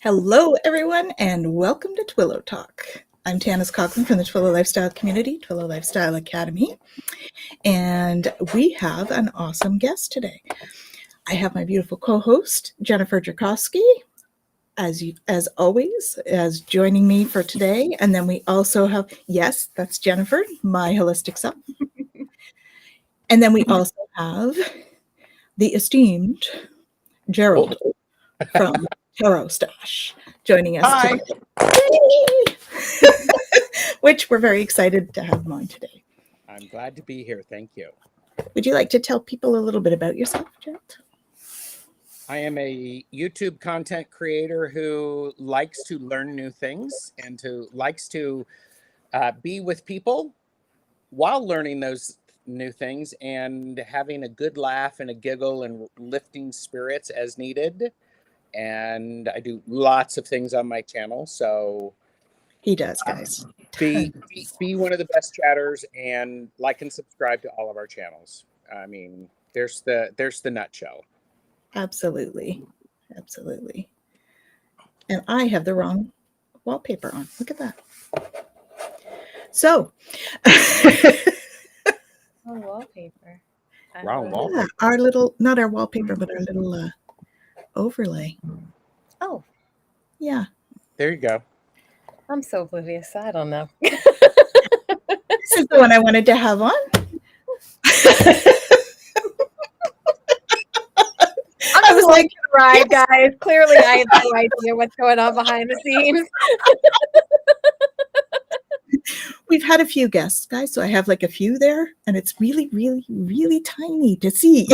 Hello, everyone, and welcome to Twillow Talk. I'm Tanis Coughlin from the Twillow Lifestyle Community, Twillow Lifestyle Academy, and we have an awesome guest today. I have my beautiful co-host, Jennifer Jurkofsky, as always, as joining me for today. And then we also have, yes, that's Jennifer, my holistic self. And then we also have the esteemed Gerald from Tarotstache joining us Hi. today. Which we're very excited to have him on today. I'm glad to be here. Thank you. Would you like to tell people a little bit about yourself, Gerald? I am a YouTube content creator who likes to learn new things and likes to be with people while learning those new things and having a good laugh and a giggle and lifting spirits as needed. And I do lots of things on my channel. So He does, guys. be one of the best chatters and like and subscribe to all of our channels. I mean, there's the nutshell. Absolutely. Absolutely. And I have the wrong wallpaper on. Look at that. So, wallpaper. Wrong wallpaper. yeah, our little, not our wallpaper, but our little overlay. Oh, Yeah. There you go. I'm so oblivious. I don't know. This is the one I wanted to have on. I was like, right, guys. Clearly, I have no idea what's going on behind the scenes. We've had a few guests, guys, so I have like a few there, and it's really, really, really tiny to see.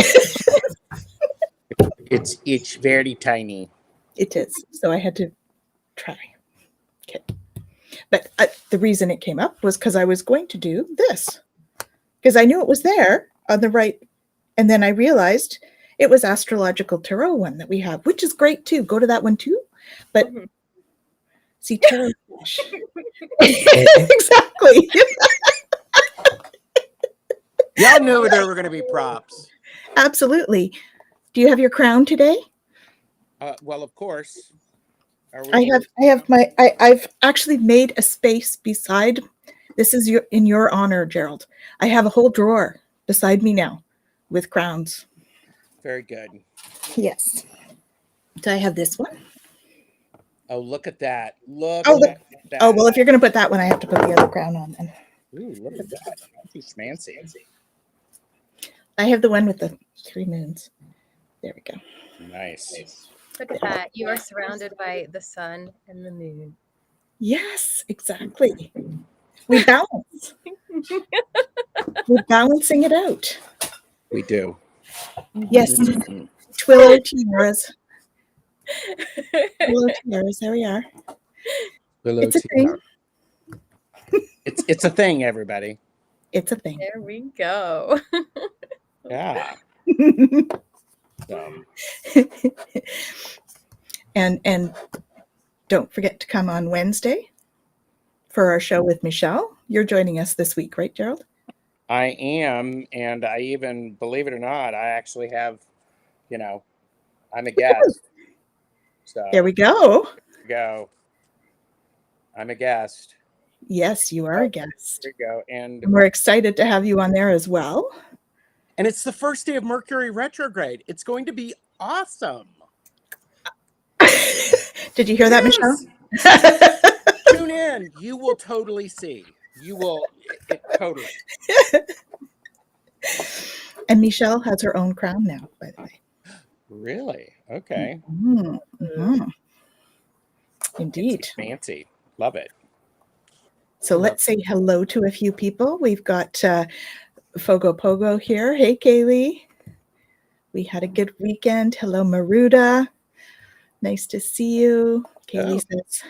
It's very tiny. It is. So I had to try. Okay. But the reason it came up was because I was going to do this. Because I knew it was there on the right. And then I realized it was Astrological Tarot one that we have, which is great too. Go to that one too. But see, Tarot. Exactly. Y'all knew there were going to be props. Absolutely. Do you have your crown today? Well, of course. I've actually made a space beside. This is in your honor, Gerald. I have a whole drawer beside me now with crowns. Very good. Yes. So I have this one. Oh, look at that. Look at that. Oh, well, if you're going to put that one, I have to put the other crown on then. Ooh, look at that. Fancy. I have the one with the 3 moons. There we go. Nice. Look at that. You are surrounded by the sun and the moon. Yes, exactly. We balance. We're balancing it out. We do. Yes. Twillow Tiaras. Twillow Tiaras. There we are. It's a thing. It's a thing, everybody. It's a thing. There we go. Yeah. And don't forget to come on Wednesday for our show with Michelle. You're joining us this week, right, Gerald? I am, and I even, believe it or not, I actually have, I'm a guest. So there we go. I'm a guest. Yes, you are a guest. There you go. And we're excited to have you on there as well. And it's the first day of Mercury retrograde. It's going to be awesome. Did you hear that, Michelle? Tune in. You will totally see. You will totally. And Michelle has her own crown now, by the way. Really? Okay. Mm-hmm. Indeed. It's fancy. Love it. So let's say hello to a few people. We've got Fogo Pogo here. Hey, Kaylee. We had a good weekend. Hello, Maruda. Nice to see you. Kaylee says,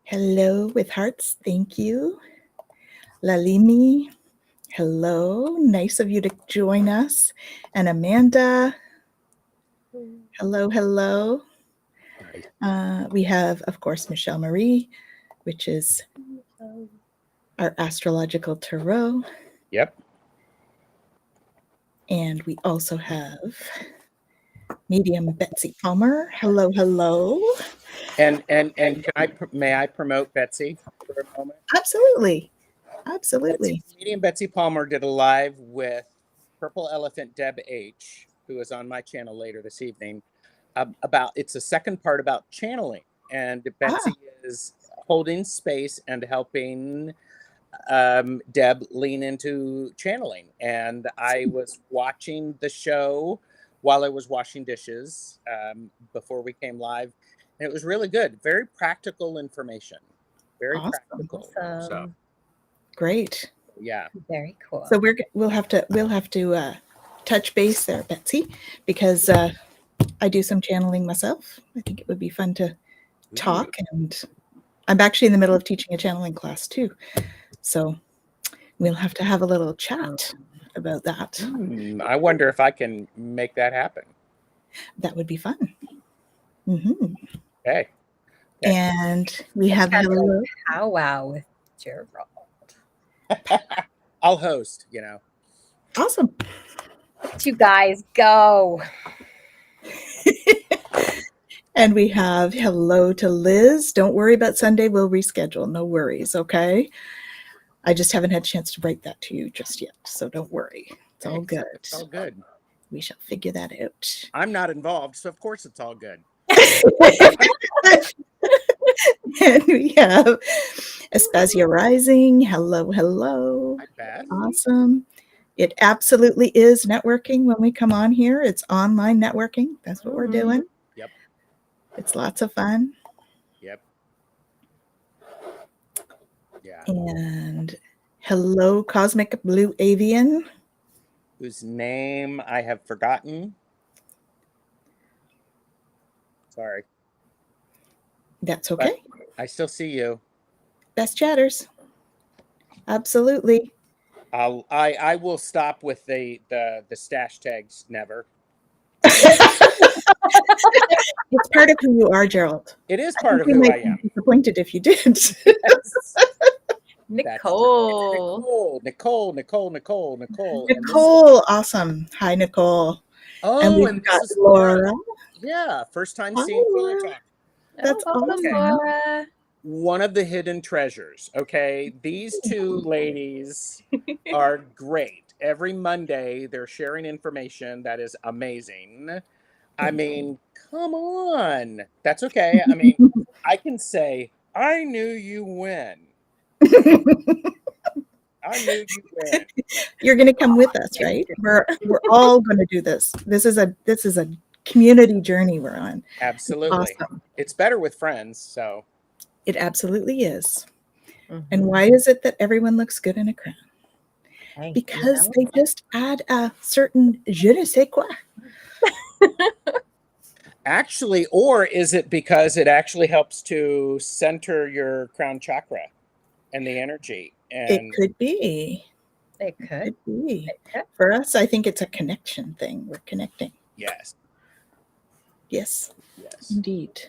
hello with hearts. Thank you. Lalimi. Hello. Nice of you to join us. And Amanda. Hello, hello. We have, of course, Michelle Marie, which is our astrological tarot. Yep. And we also have medium Betsy Palmer. Hello, hello. And may I promote Betsy for a moment? Absolutely. Absolutely. Medium Betsy Palmer did a live with Purple Elephant Deb H, who is on my channel later this evening, about, it's a second part about channeling. And Betsy is holding space and helping Deb lean into channeling. And I was watching the show while I was washing dishes before we came live. And it was really good. Very practical information. Very practical. Awesome. So great. Yeah. Very cool. So we'll have to touch base there, Betsy, because I do some channeling myself. I think it would be fun to talk, and I'm actually in the middle of teaching a channeling class too. So we'll have to have a little chat about that. I wonder if I can make that happen. That would be fun. Mm-hmm. Okay. And we have hello. Powwow with Gerald. I'll host, you know. Awesome. Let you guys go. And we have hello to Liz. Don't worry about Sunday. We'll reschedule. No worries. Okay. I just haven't had a chance to write that to you just yet. So don't worry. It's all good. It's all good. We shall figure that out. I'm not involved, so of course it's all good. And we have Aspasia Rising. Hello, hello. Not bad. Awesome. It absolutely is networking when we come on here. It's online networking. That's what we're doing. Yep. It's lots of fun. Yep. Yeah. And hello, Cosmic Blue Avian. Whose name I have forgotten. Sorry. That's okay. But I still see you. Best chatters. Absolutely. I will stop with the stash tags. Never. It's part of who you are, Gerald. It is part of who I am. Be disappointed if you did. Nicole. Nicole, awesome. Hi, Nicole. Oh, and we've got Laura. Yeah, first time seeing Twillow Talk. That's awesome. Laura. One of the hidden treasures. Okay, these two ladies are great. Every Monday, they're sharing information that is amazing. I mean, come on. That's okay. I mean, I can say, I knew you when. I knew you when. You're going to come with us, right? We're all going to do this. This is a community journey we're on. Absolutely. Awesome. It's better with friends, so. It absolutely is. Mm-hmm. And why is it that everyone looks good in a crown? Because they just add a certain je ne sais quoi. Actually, or is it because it actually helps to center your crown chakra and the energy? And it could be. It could be. For us, I think it's a connection thing. We're connecting. Yes. Yes. Yes. Indeed.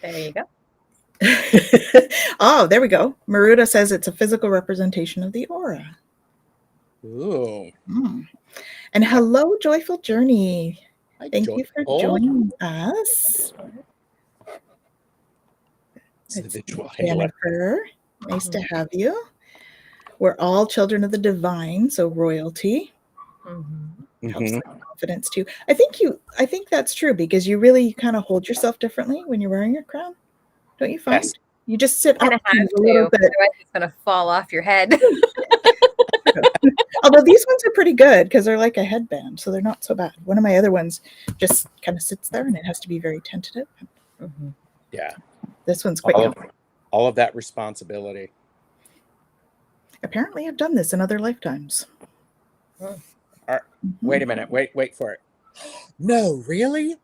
There you go. Oh, there we go. Maruda says it's a physical representation of the aura. Ooh. And hello, Joyful Journey. Thank you for joining us. Jennifer, nice to have you. We're all children of the divine, so royalty. Helps the confidence too. I think that's true because you really kind of hold yourself differently when you're wearing your crown. Don't you find? Yes. You just sit up a little bit. Otherwise it's going to fall off your head. Although these ones are pretty good because they're like a headband, so they're not so bad. One of my other ones just kind of sits there and it has to be very tentative. Yeah. This one's quite all of that responsibility. Apparently I've done this in other lifetimes. Wait a minute. Wait for it. No, really?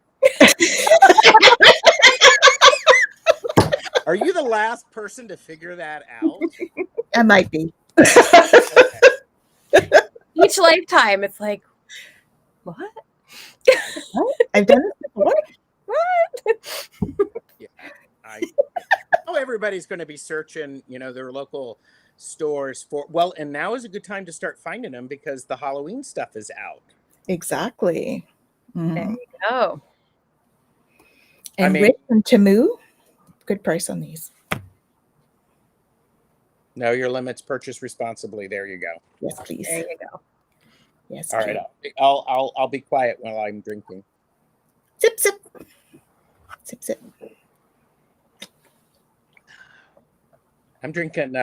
Are you the last person to figure that out? I might be. Each lifetime, it's like, what? I've done it before. What? Yeah, I know everybody's going to be searching, their local stores for. Well, and now is a good time to start finding them because the Halloween stuff is out. Exactly. There you go. And mean- Rick and Tamu, good price on these. Know your limits, purchase responsibly. There you go. Yes, please. There you go. Yes, All please. right, I'll be quiet while I'm drinking. Sip, sip. Sip, sip. I'm drinking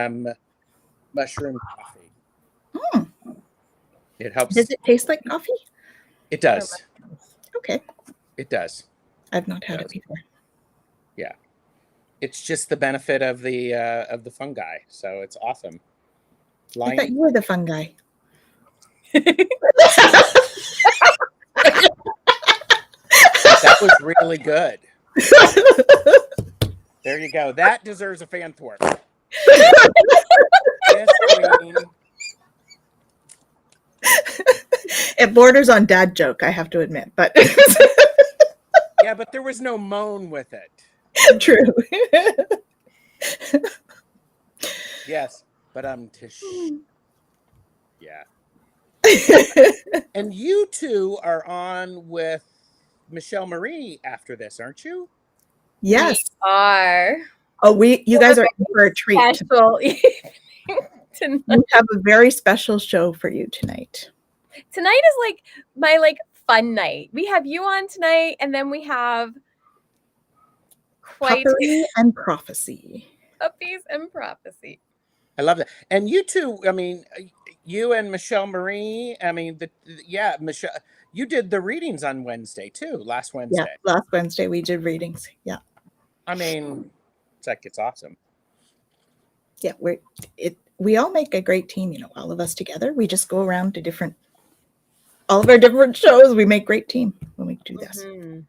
mushroom coffee. Mm. It helps. Does it taste like coffee? It does. Okay. It does. I've not had it before. Yeah. It's just the benefit of the fungi, so it's awesome. I thought you were the fun guy. That was really good. There you go. That deserves a fan thwart. Yes, queen. It borders on dad joke, I have to admit, but Yeah, but there was no moan with it. true. Yes, but yeah. And you two are on with Michelle Marie after this, aren't you? Yes. We are. Oh, you guys are in for a treat. Special. We have a very special show for you tonight. Tonight is like my fun night. We have you on tonight, and then we have quite Puppery and prophecy. puppies and prophecy. I love that. And you two, I mean, you and Michelle Marie, I mean, Michelle, you did the readings on Wednesday too, last Wednesday. Yeah, last Wednesday we did readings. Yeah. I mean, it's awesome. Yeah, we all make a great team, all of us together. We just go around to all of our different shows. We make great team when we do this. Mm-hmm.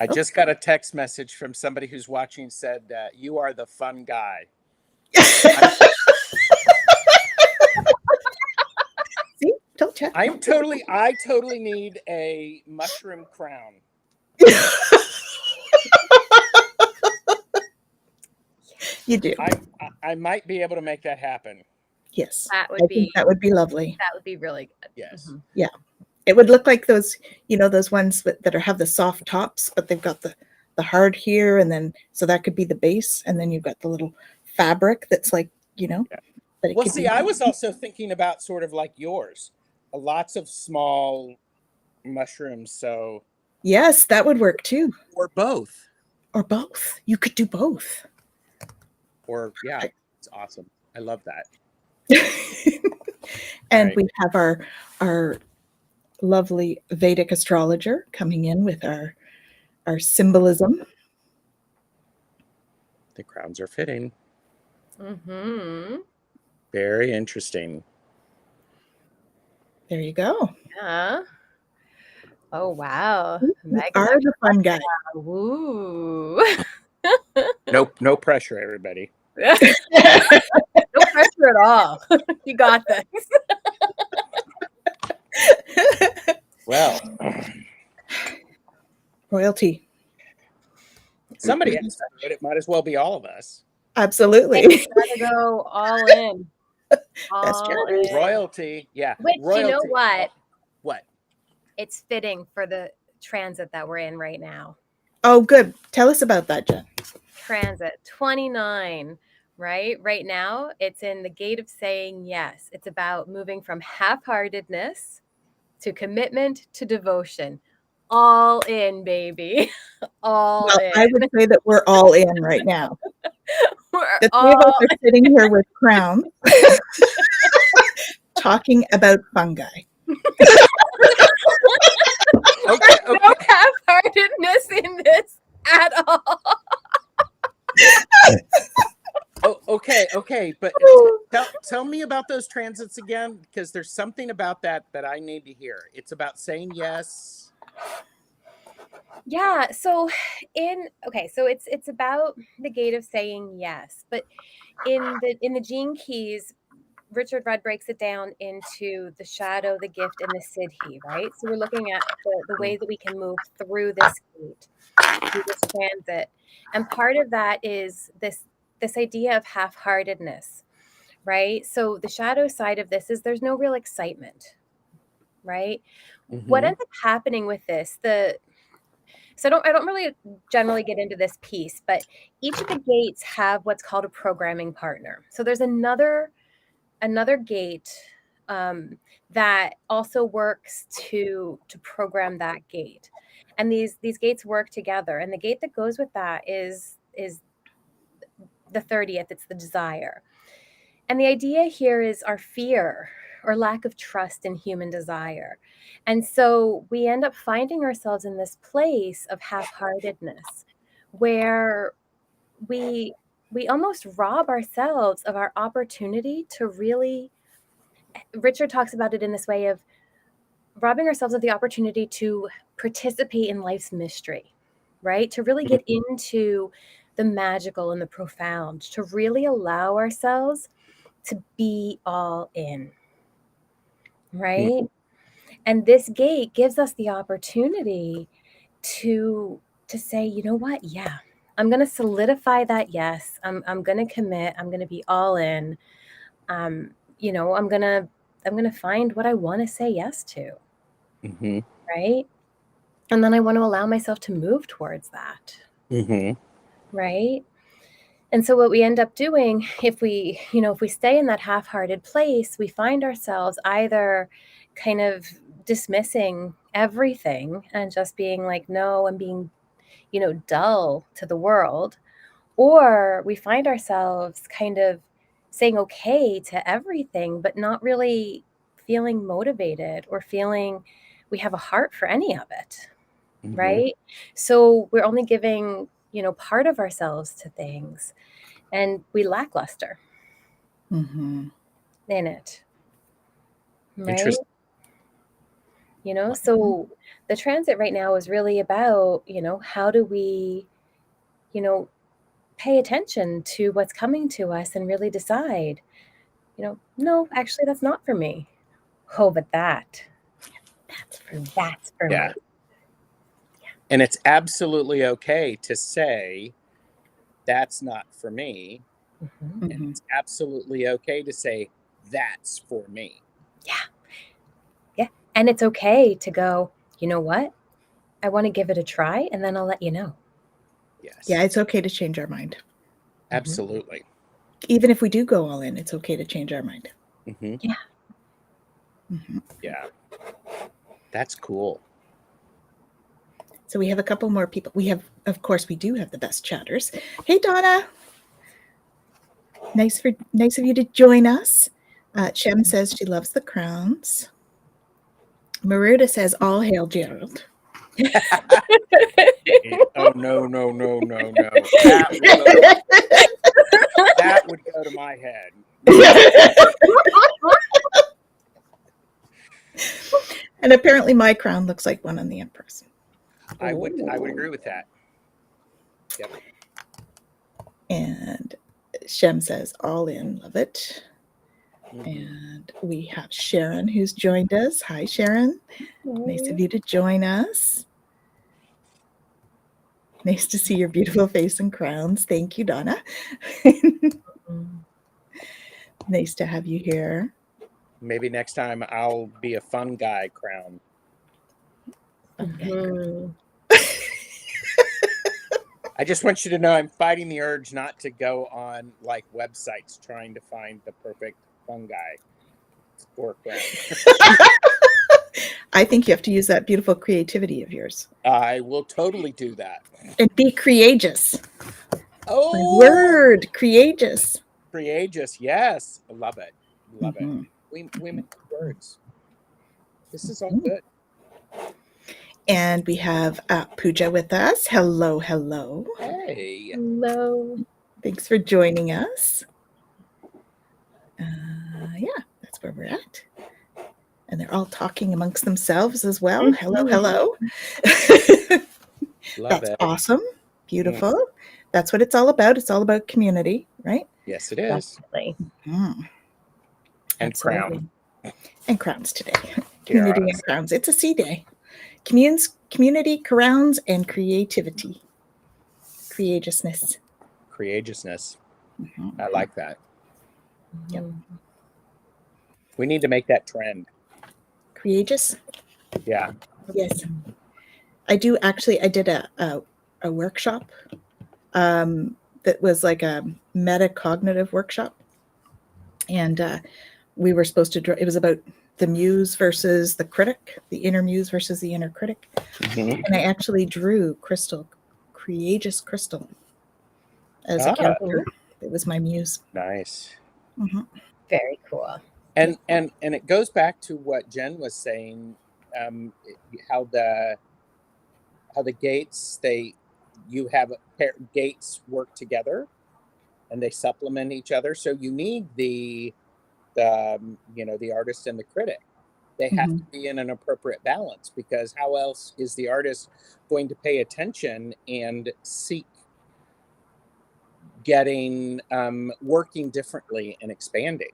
I just got a text message from somebody who's watching, said, you are the fun guy. See, don't check. I totally need a mushroom crown. You do. I might be able to make that happen. Yes. That I would think be that would be lovely. that would be really good. Yes. Mhm. Yeah. It would look like those, those ones that have the soft tops, but they've got the hard here, and then so that could be the base, and then you've got the little fabric that's like, Yeah. But Well, see, I was also thinking about sort of like yours, lots of small mushrooms. So yes, that would work too. Or both. Or both. You could do both. Or yeah, it's awesome. I love that. And Right. we have our lovely Vedic astrologer coming in with our symbolism. The crowns are fitting. Mm-hmm. Very interesting. There you go. Yeah. Oh wow. You are the fun guy. Woo. No pressure, everybody. No pressure at all. You got this. Well, Royalty. somebody has to do it. It might as well be all of us. Absolutely. Gotta go all in. All Jeremy. in. Royalty. Yeah. Which, royalty. you know what? What? It's fitting for the transit that we're in right now. Oh, good. Tell us about that, Jen. Transit 29, right? Right now, it's in the gate of saying yes. It's about moving from half-heartedness to commitment to devotion. All in, baby. All Well, in. I would say that we're all in right now. We're The three of us all are sitting here with crowns talking about fungi. Okay. no half-heartedness in this at all. Oh, okay. But tell me about those transits again, because there's something about that I need to hear. It's about saying yes. Yeah, so it's about the gate of saying yes, but in the Gene Keys, Richard Rudd breaks it down into the shadow, the gift, and the siddhi, right? So we're looking at the way that we can move through this gate, through this transit, and part of that is this idea of half-heartedness, right? So the shadow side of this is there's no real excitement, right? Mm-hmm. What ends up happening with this, So I don't really generally get into this piece, but each of the gates have what's called a programming partner. So there's another gate that also works to program that gate, and these gates work together. And the gate that goes with that is the 30th. It's the desire. And the idea here is our fear or lack of trust in human desire. And so we end up finding ourselves in this place of half-heartedness where we almost rob ourselves of our opportunity to really, Richard talks about it in this way of robbing ourselves of the opportunity to participate in life's mystery, right? To really get into the magical and the profound, to really allow ourselves to be all in, right? And this gate gives us the opportunity to say, you know what? Yeah, I'm going to solidify that yes. I'm going to commit. I'm going to be all in. You know, I'm going to find what I want to say yes to. Right? And then I want to allow myself to move towards that. Right? And so what we end up doing, if we stay in that half-hearted place, we find ourselves either kind of dismissing everything and just being like, no, and being, dull to the world. Or we find ourselves kind of saying okay to everything, but not really feeling motivated or feeling we have a heart for any of it. Right? So we're only giving, part of ourselves to things, and we lackluster in it. Right? Interesting. So the transit right now is really about, how do we, pay attention to what's coming to us and really decide, no, actually, that's not for me. Oh, but that's for Yeah. me. And it's absolutely okay to say, that's not for me. And it's absolutely okay to say, that's for me. Yeah. And it's okay to go, you know what? I want to give it a try, and then I'll let you know. Yes. Yeah, it's okay to change our mind. Absolutely. Even if we do go all in, it's okay to change our mind. Yeah. Yeah. That's cool. So we have a couple more people. Of course, we do have the best chatters. Hey, Donna. Nice of you to join us. Shem says she loves the crowns. Maruda says, all hail Gerald. Oh, no. That would go to my head. And apparently my crown looks like one on the Empress. I would agree with that. Yep. And Shem says, all in, love it. And we have Sharon who's joined us. Hi, Sharon. Nice of you to join us. Nice to see your beautiful face and crowns. Thank you, Donna. Nice to have you here. Maybe next time I'll be a fun guy crown. I just want you to know I'm fighting the urge not to go on like websites trying to find the perfect fun guy or crown. I think you have to use that beautiful creativity of yours. I will totally do that. And be courageous. Oh, my word, courageous. Courageous, yes. I love it. Love it. We make words. This is all good. And we have Pooja with us. Hello. Hey. Hello. Thanks for joining us. Yeah, that's where we're at. And they're all talking amongst themselves as well. Hello. That's awesome. Beautiful. That's what it's all about. It's all about community, right? Yes, it is. Definitely. And crown. And crowns today. Community and crowns. It's a C day. Community, crowns, and creativity. Courageousness. I like that. Yep. We need to make that trend. Courageous? Yeah. Yes. I do actually. I did a workshop that was like a metacognitive workshop, and we were supposed to draw. It was about the muse versus the critic, the inner muse versus the inner critic, and I actually drew Crystal, Courageous Crystal, as a character. It was my muse. Nice. Mm-hmm. Very cool. And it goes back to what Jen was saying, how the gates, you have gates work together and they supplement each other. So you need the artist and the critic. They have to be in an appropriate balance, because how else is the artist going to pay attention and seek getting working differently and expanding?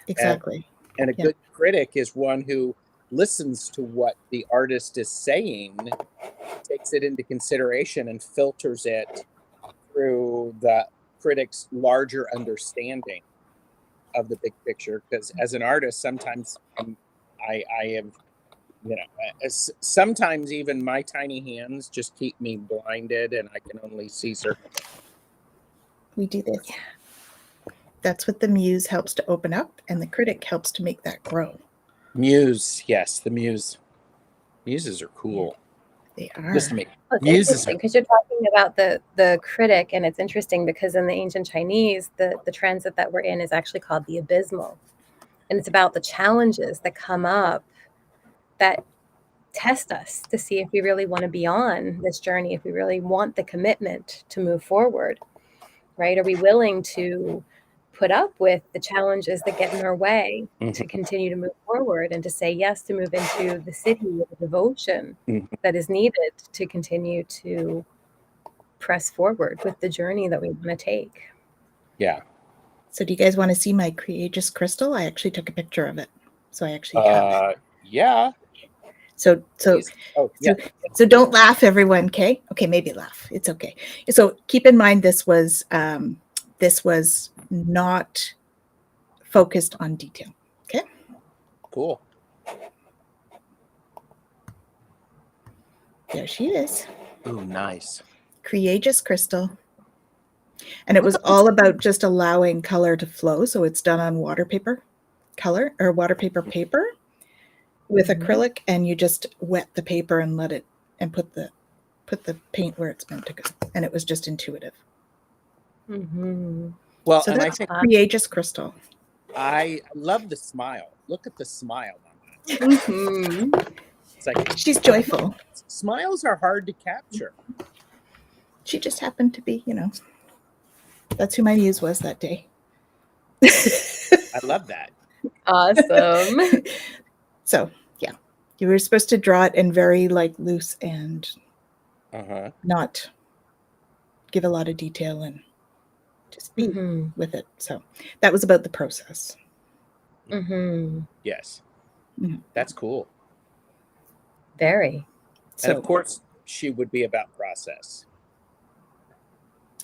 Exactly. And a good critic is one who listens to what the artist is saying, takes it into consideration, and filters it through the critic's larger understanding of the big picture. Because as an artist, sometimes I have, sometimes even my tiny hands just keep me blinded, and I can only see certain. We do this. Yeah. That's what the muse helps to open up, and the critic helps to make that grow. Muse, yes, the muse. Muses are cool. They are. Listen to me. Well, it's interesting because you're talking about the critic, and it's interesting because in the ancient Chinese, the transit that we're in is actually called the abysmal, and it's about the challenges that come up that test us to see if we really want to be on this journey, if we really want the commitment to move forward, right? Are we willing to put up with the challenges that get in our way to continue to move forward, and to say yes to move into the city with the devotion that is needed to continue to press forward with the journey that we want to take? Yeah. So do you guys want to see my Courageous Crystal? I actually took a picture of it. So I actually have yeah. So don't laugh, everyone. Okay, maybe laugh. It's okay. So keep in mind, this was not focused on detail. Okay. Cool. There she is. Ooh, nice. Courageous Crystal. And it was all about just allowing color to flow. So it's done on water paper paper with acrylic, and you just wet the paper and let it, and put the paint where it's meant to go. And it was just intuitive. Well, so and that's I think Courageous Crystal. I love the smile. Look at the smile on that. It's like she's joyful. Smiles are hard to capture. She just happened to be, that's who my muse was that day. I love that. Awesome. So, yeah. You were supposed to draw it in very loose and not give a lot of detail, and just be with it. So that was about the process. Yes. That's cool. Very. And of course, she would be about process.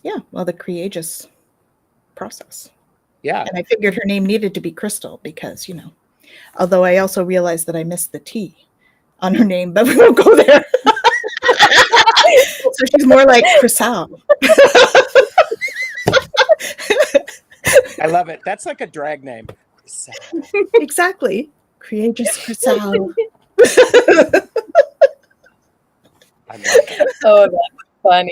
Yeah, well, the courageous process. Yeah. And I figured her name needed to be Crystal because, although I also realized that I missed the T on her name, but we won't go there. So she's more like Crystal. I love it. That's like a drag name. Exactly. Courageous Crystal. I love that. Oh, that's funny.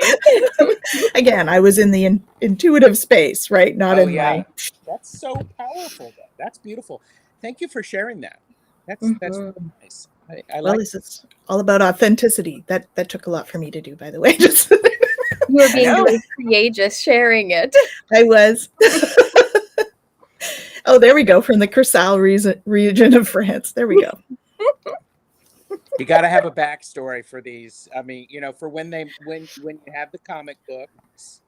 Again, I was in the intuitive space, right? Not in my... That's so powerful, though. That's beautiful. Thank you for sharing that. That's nice. I like this is all about authenticity. That took a lot for me to do, by the way. You were being really courageous sharing it. I was. Oh, there we go. From the Crystal region of France. There we go. You got to have a backstory for these. I mean, for when you have the comic books,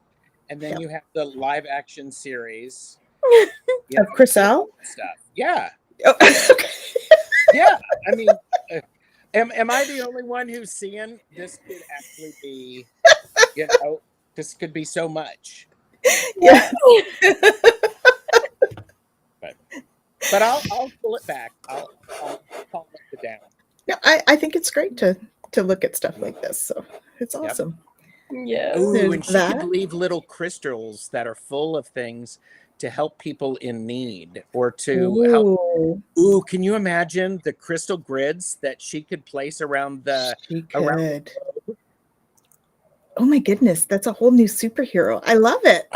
and then you have the live action series of Crystal stuff. Yeah. Oh, okay. Yeah. I mean, am I the only one who's seeing this? Could actually be, this could be so much. Yeah. But I'll pull it back. I'll calm it down. Yeah, I think it's great to to look at stuff like this. So it's awesome. Yes. Ooh, There's and she that. could leave little crystals that are full of things to help people in need, or to help. Ooh, Ooh, can you imagine the crystal grids that she could place around the she around? could. Oh my goodness, that's a whole new superhero. I love it.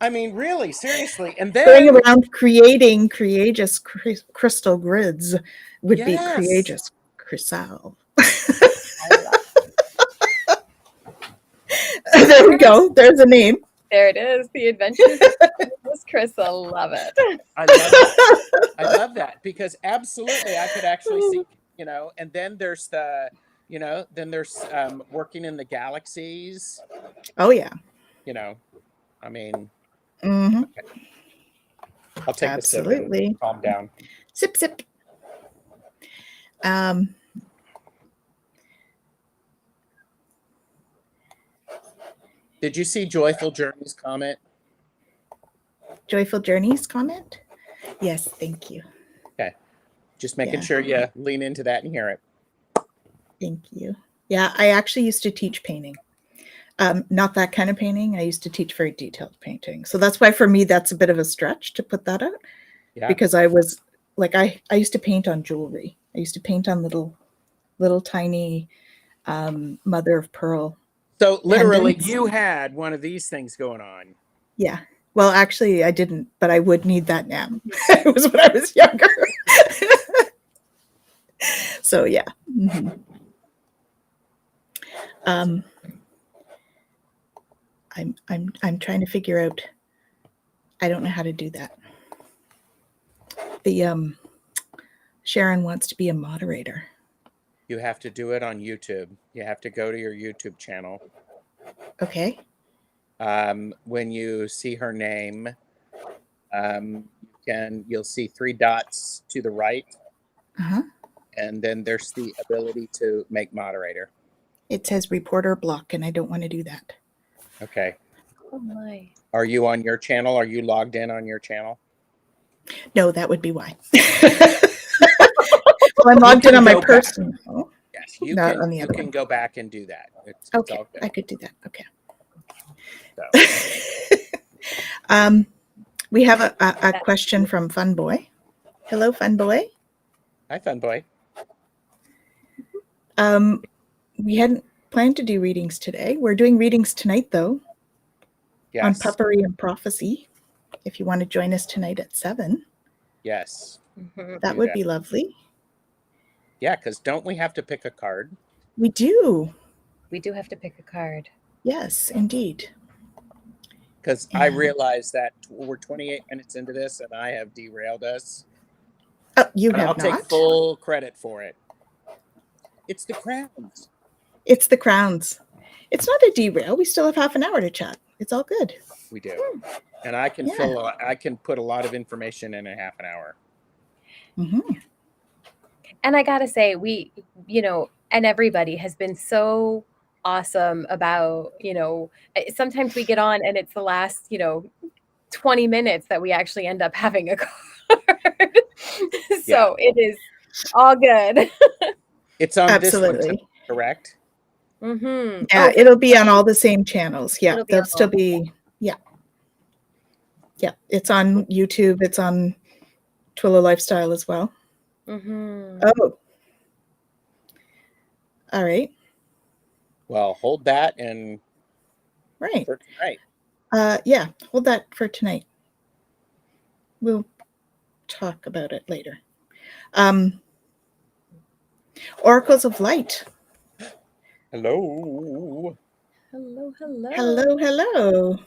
I mean, really, seriously. And Going then around creating courageous crystal grids would be Yes. courageous crystal. I love There we go. There's a name. There it is. The Adventures of Miss Crystal. Love it. I love that. I love that, because absolutely I could actually see, you know, and then there's the, you know, then there's working in the galaxies, Oh yeah. you know. I mean, Hmm. I'll take a sip and Absolutely. calm down. Sip, sip. Did you see Joyful Journeys comment? Joyful Journeys comment? Yes, thank you. Okay. Just making Yeah. sure you lean into that and hear it. Thank you. Yeah, I actually used to teach painting. Not that kind of painting. I used to teach very detailed painting. So that's why for me, that's a bit of a stretch to put that out. Yeah. Because I was like, I used to paint on jewelry. I used to paint on little tiny mother of pearl. So literally pendants. you had one of these things going on. Yeah. Well, actually I didn't, but I would need that now. It was when I was younger. So yeah. Mm-hmm. I'm trying to figure out. I don't know how to do that. The Sharon wants to be a moderator. You have to do it on YouTube. You have to go to your YouTube channel. Okay. When you see her name, you'll see 3 dots to the right, Uh-huh. and then there's the ability to make moderator. It says reporter block, and I don't want to do that. Okay. Oh my. Are you on your channel? Are you logged in on your channel? No, that would be why. Well, I'm logged in on my personal. Yes, you Not can. on the You other can one. go back and do that. It's Okay, all good. I could do that. Okay. So. We have a question from Fun Boy. Hello, Fun Boy. Hi, Fun Boy. We hadn't planned to do readings today. We're doing readings tonight, though. Yes. On Puppery and Prophecy. If you want to join us tonight at 7. Yes. That would be lovely. Yeah, because don't we have to pick a card? We do. We do have to pick a card. Yes, indeed. Because I realize that we're 28 minutes into this and I have derailed us. Oh, you and have I'll not? take full credit for it. It's the crowns. It's the crowns. It's not a derail. We still have half an hour to chat. It's all good. We do. And I can I can put a lot of information in a half an hour. Mm-hmm. And I gotta say, we, you know, and everybody has been so awesome about, you know, sometimes we get on and it's the last, you know, 20 minutes that we actually end up having a card. So it is all good. It's on Absolutely. this one too, correct? Mm-hmm. Yeah, it'll be on all the same channels. Yeah, It'll be they'll on still all. be. Yeah. Yeah, it's on YouTube. It's on Twillow Lifestyle as well. Mm-hmm. Oh. All right. Well, hold that and Right. for tonight. Yeah, hold that for tonight. We'll talk about it later. Oracles of Light. Hello. Hello, hello. Hello, hello.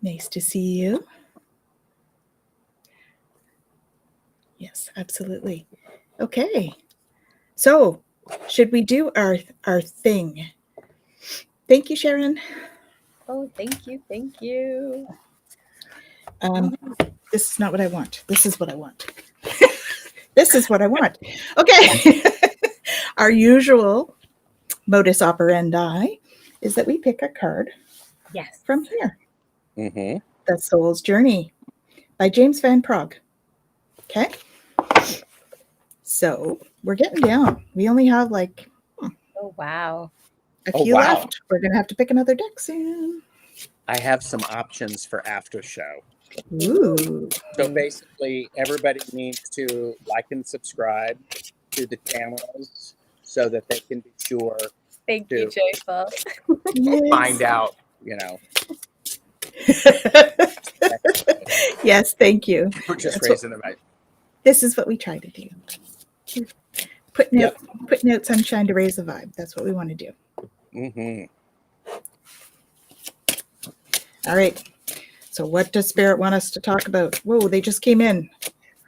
Nice to see you. Yes, absolutely. Okay. So, should we do our thing? Thank you, Sharon. Oh, thank you. Thank you. This is not what I want. This is what I want. This is what I want. Okay. Our usual modus operandi is that we pick a card Yes. from here. Mm-hmm. The Soul's Journey by James Van Praagh. Okay. So we're getting down. We only have like Oh, wow. a Oh, few wow. left. We're going to have to pick another deck soon. I have some options for after show. Ooh. So basically, everybody needs to like and subscribe to the channels so that they can be sure Thank you, to Joyful. find out, you know. Yes, thank you. We're just That's raising them out. This is what we try to do. Put out sunshine to raise the vibe. That's what we want to do. Mm-hmm. All right. So what does Spirit want us to talk about? Whoa, they just came in.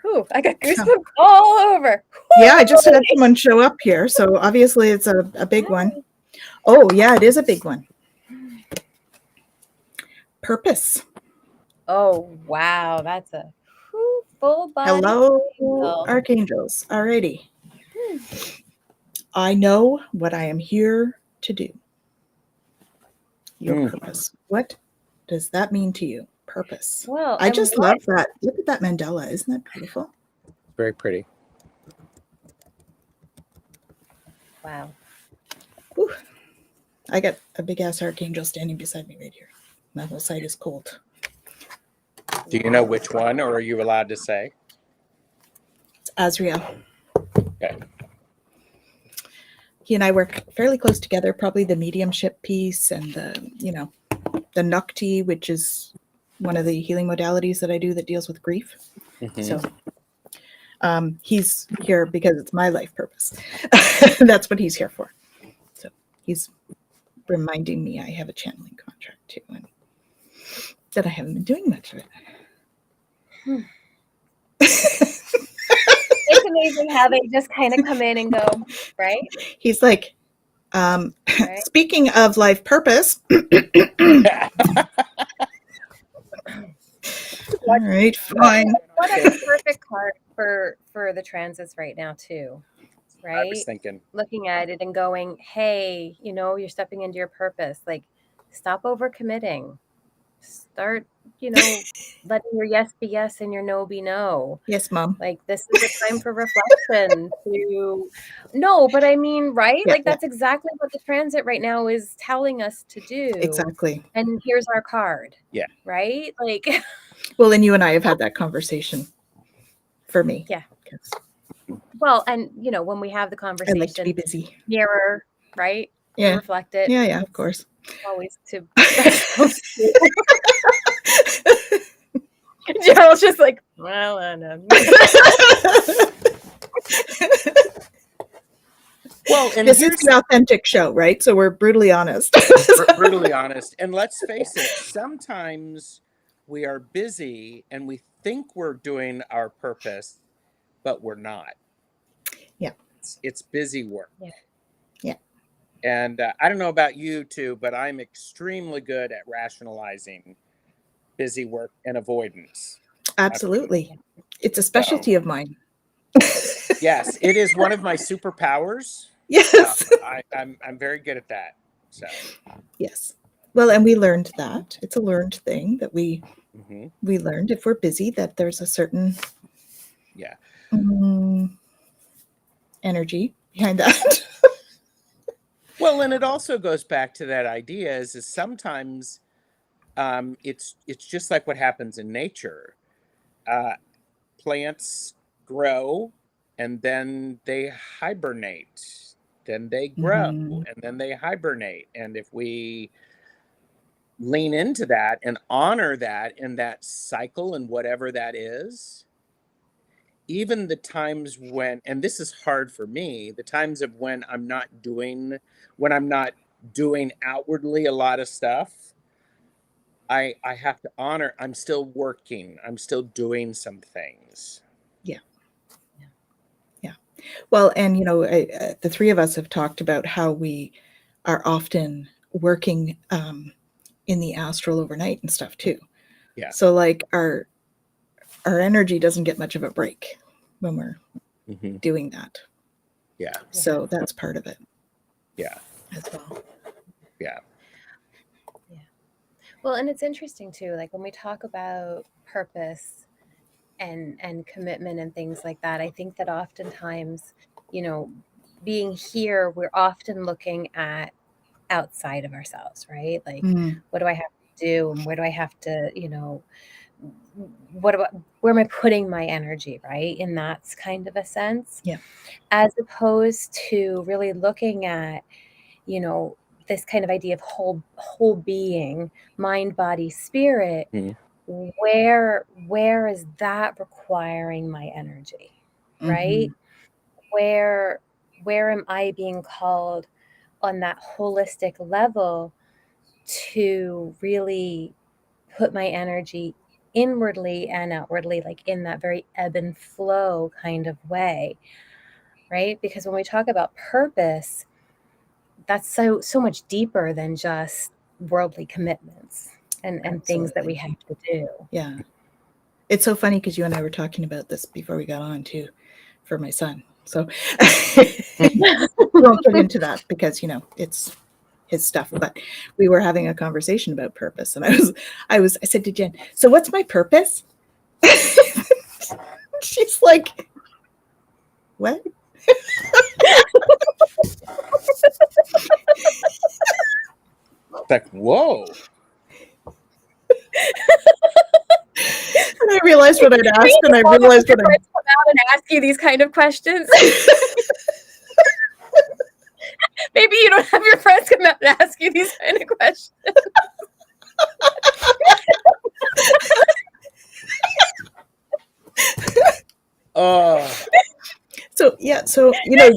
Whew, I got goosebumps all over. Yeah, I just had someone show up here. So obviously it's a big one. Oh, yeah, it is a big one. Purpose. Oh, wow. That's a full body. Hello, angel. archangels. Alrighty. I know what I am here to do. Your purpose. What does that mean to you? Purpose. Well, I and just love that. Look at that mandala. Isn't that beautiful? Very pretty. Wow. Whew. I got a big ass archangel standing beside me right here. My whole side is cold. Do you know which one, or are you allowed to say? It's Azrael. Okay. He and I work fairly close together, probably the mediumship piece and the Nukti, which is one of the healing modalities that I do that deals with grief. Mm-hmm. So he's here because it's my life purpose. That's what he's here for. So he's reminding me I have a channeling contract too, and that I haven't been doing much of it. It's amazing how they just kind of come in and go, right? He's like, speaking of life purpose. All right, fine. What a perfect card for the transits right now too, right? I was thinking. Looking at it and going, hey, you're stepping into your purpose. Like, stop overcommitting. Start, letting your yes be yes and your no be no. Yes, Mom. Like, this is a time for reflection no, but I mean, right? Yeah, that's exactly what the transit right now is telling us to do. Exactly. And here's our card. Yeah. Right? Like, well, and you and I have had that conversation for me. Yeah. Well, and when we have the conversation, I like to be busy. Mirror, right? Yeah. You reflect it. Yeah, of course. Always to Gerald's just like, well, I know. Well, and this is the authentic show, right? So we're brutally honest. Brutally honest. And let's face it, sometimes we are busy and we think we're doing our purpose, but we're not. Yeah. It's busy work. Yeah. And I don't know about you two, but I'm extremely good at rationalizing busy work and avoidance. Absolutely. It's a specialty of mine. Yes, it is one of my superpowers. Yes. I'm very good at that. So. Yes. Well, and we learned that. It's a learned thing that we learned if we're busy that there's a certain energy behind that. Well, and it also goes back to that idea is sometimes it's just like what happens in nature. Plants grow and then they hibernate, then they grow and then they hibernate. And if we lean into that and honor that in that cycle and whatever that is, even the times when, and this is hard for me, the times of when I'm not doing outwardly a lot of stuff, I have to honor, I'm still working, I'm still doing some things. Yeah. Well, and the three of us have talked about how we are often working in the astral overnight and stuff too. Yeah. So like our energy doesn't get much of a break when we're doing that. Yeah. So that's part of it. Yeah. As well. Yeah. Yeah. Well, and it's interesting too, like when we talk about purpose, and commitment and things like that. I think that oftentimes, you know, being here, we're often looking at outside of ourselves, right? Like, what do I have to do, and where do I have to, you know, where am I putting my energy, right? In that's kind of a sense. Yeah. As opposed to really looking at, you know, this kind of idea of whole being, mind, body, spirit. Where is that requiring my energy, right? Where am I being called on that holistic level to really put my energy inwardly and outwardly, like in that very ebb and flow kind of way, right? Because when we talk about purpose, that's so much deeper than just worldly commitments and things that we have to do. Yeah. It's so funny because you and I were talking about this before we got on too, for my son. So we won't get into that because, you know, it's his stuff, but we were having a conversation about purpose. And I said to Jen, so what's my purpose? She's like, what? Like, whoa. And I realized what I'd asked, and I realized what I'd come out and ask you these kind of questions. Maybe you don't have your friends come out and ask you these kind of questions. So yeah, so you know,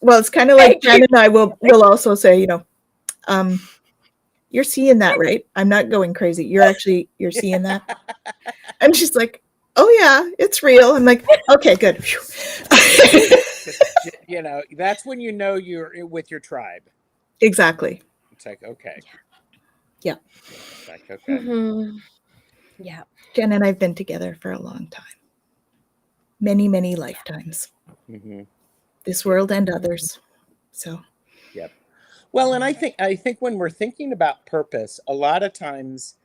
well, it's kind of like Jen and I will also say, you know, you're seeing that, right? I'm not going crazy. You're seeing that. And she's like, oh yeah, it's real. I'm like, okay, good. You know, that's when you know you're with your tribe. Exactly. It's like, okay. Yeah. It's like, okay. Yeah. Jen and I've been together for a long time. Many, many lifetimes. This world and others. So. Yep. Well, and I think when we're thinking about purpose, a lot of times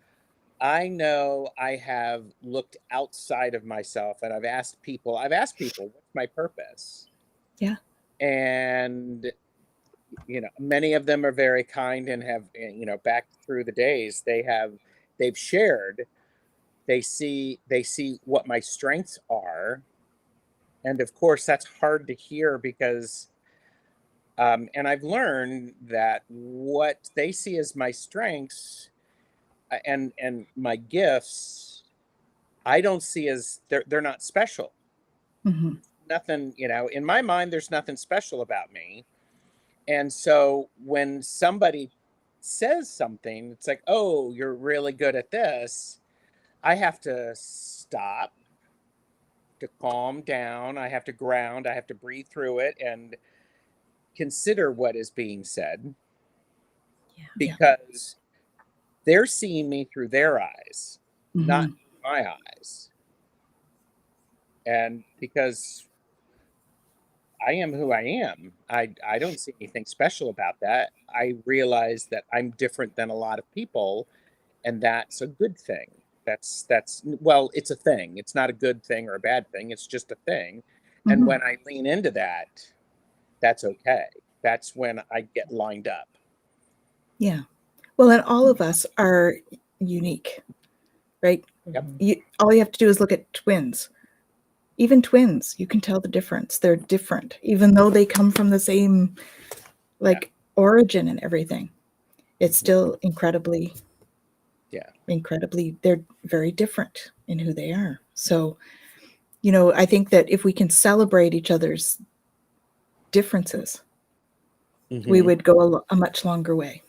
I know I have looked outside of myself and I've asked people, what's my purpose? Yeah. And, you know, many of them are very kind and have, you know, back through the days, they've shared, they see what my strengths are. And of course, that's hard to hear because, and I've learned that what they see as my strengths and my gifts, I don't see as they're not special. Nothing, you know, in my mind, there's nothing special about me. And so when somebody says something, it's like, oh, you're really good at this. I have to stop, to calm down. I have to ground. I have to breathe through it and consider what is being said. Because they're seeing me through their eyes, not my eyes. And because I am who I am, I don't see anything special about that. I realize that I'm different than a lot of people, and that's a good thing. That's well, it's a thing. It's not a good thing or a bad thing. It's just a thing. And when I lean into that, that's okay. That's when I get lined up. Yeah. Well, and all of us are unique, right? Yep. All you have to do is look at twins. Even twins, you can tell the difference. They're different, even though they come from the same, like, origin and everything. It's still incredibly, they're very different in who they are. So, you know, I think that if we can celebrate each other's differences, we would go a much longer way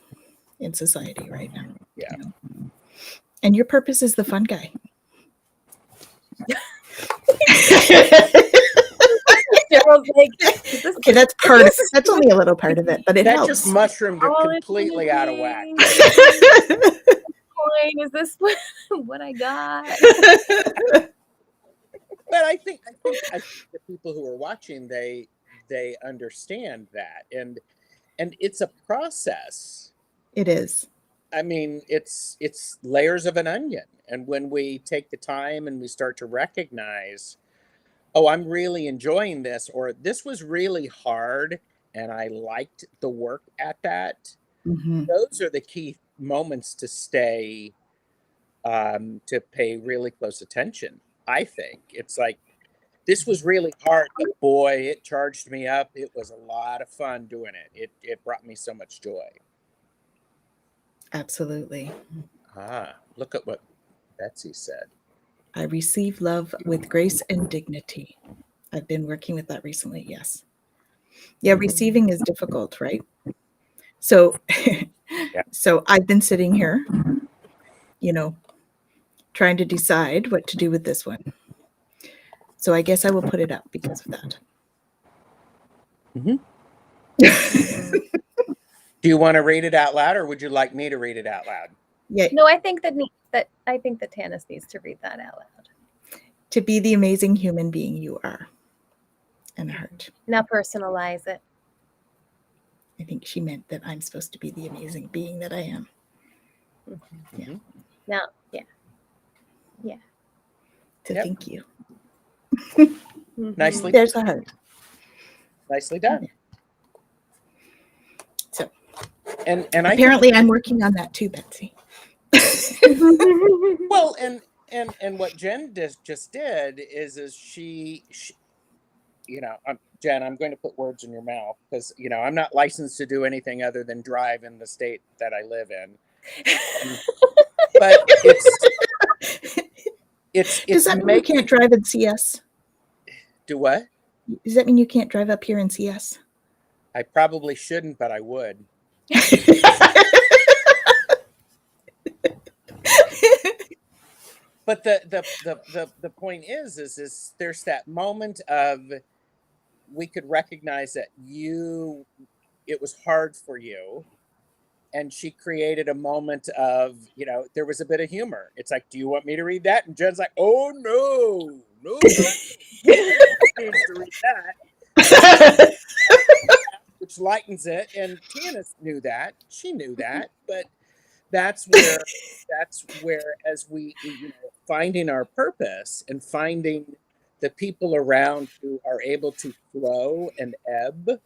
in society right now. Yeah. You know? And your purpose is the fun guy. Gerald's like, okay, that's part of it. That's only a little part of it, but it helps. That just mushroomed completely out of whack. Is this what I got? But I think the people who are watching, they understand that, and it's a process. It is. I mean, it's layers of an onion. And when we take the time and we start to recognize, oh, I'm really enjoying this, or this was really hard and I liked the work at that, Mm-hmm. those are the key moments to stay, to pay really close attention. I think it's like, this was really hard, but boy, it charged me up. It was a lot of fun doing it. It brought me so much joy. Absolutely. Look at what Betsy said. I receive love with grace and dignity. I've been working with that recently. Yes. Yeah, receiving is difficult, right? So, so I've been sitting here, trying to decide what to do with this one. So I guess I will put it up because of that. Mm-hmm. Do you want to read it out loud, or would you like me to read it out loud? Yeah. No, I think that Tanis needs to read that out loud. To be the amazing human being you are. And heart. Now personalize it. I think she meant that I'm supposed to be the amazing being that I am. Mm-hmm. Yeah. Now, yeah. So thank you. Nicely. There's a heart. Nicely done. So, and apparently I'm working on that too, Betsy. Well, and what Jen just did is she Jen, I'm going to put words in your mouth because I'm not licensed to do anything other than drive in the state that I live in. But it's Does that mean you can't drive in CS? Do what? Does that mean you can't drive up here in CS? I probably shouldn't, but I would. But the point is there's that moment of, we could recognize that it was hard for you, and she created a moment of, there was a bit of humor. It's like, do you want me to read that? And Jen's like, oh no, needs to read that. Which lightens it, and Tiaras knew that. She knew that, but that's where as we finding our purpose and finding the people around who are able to flow and ebb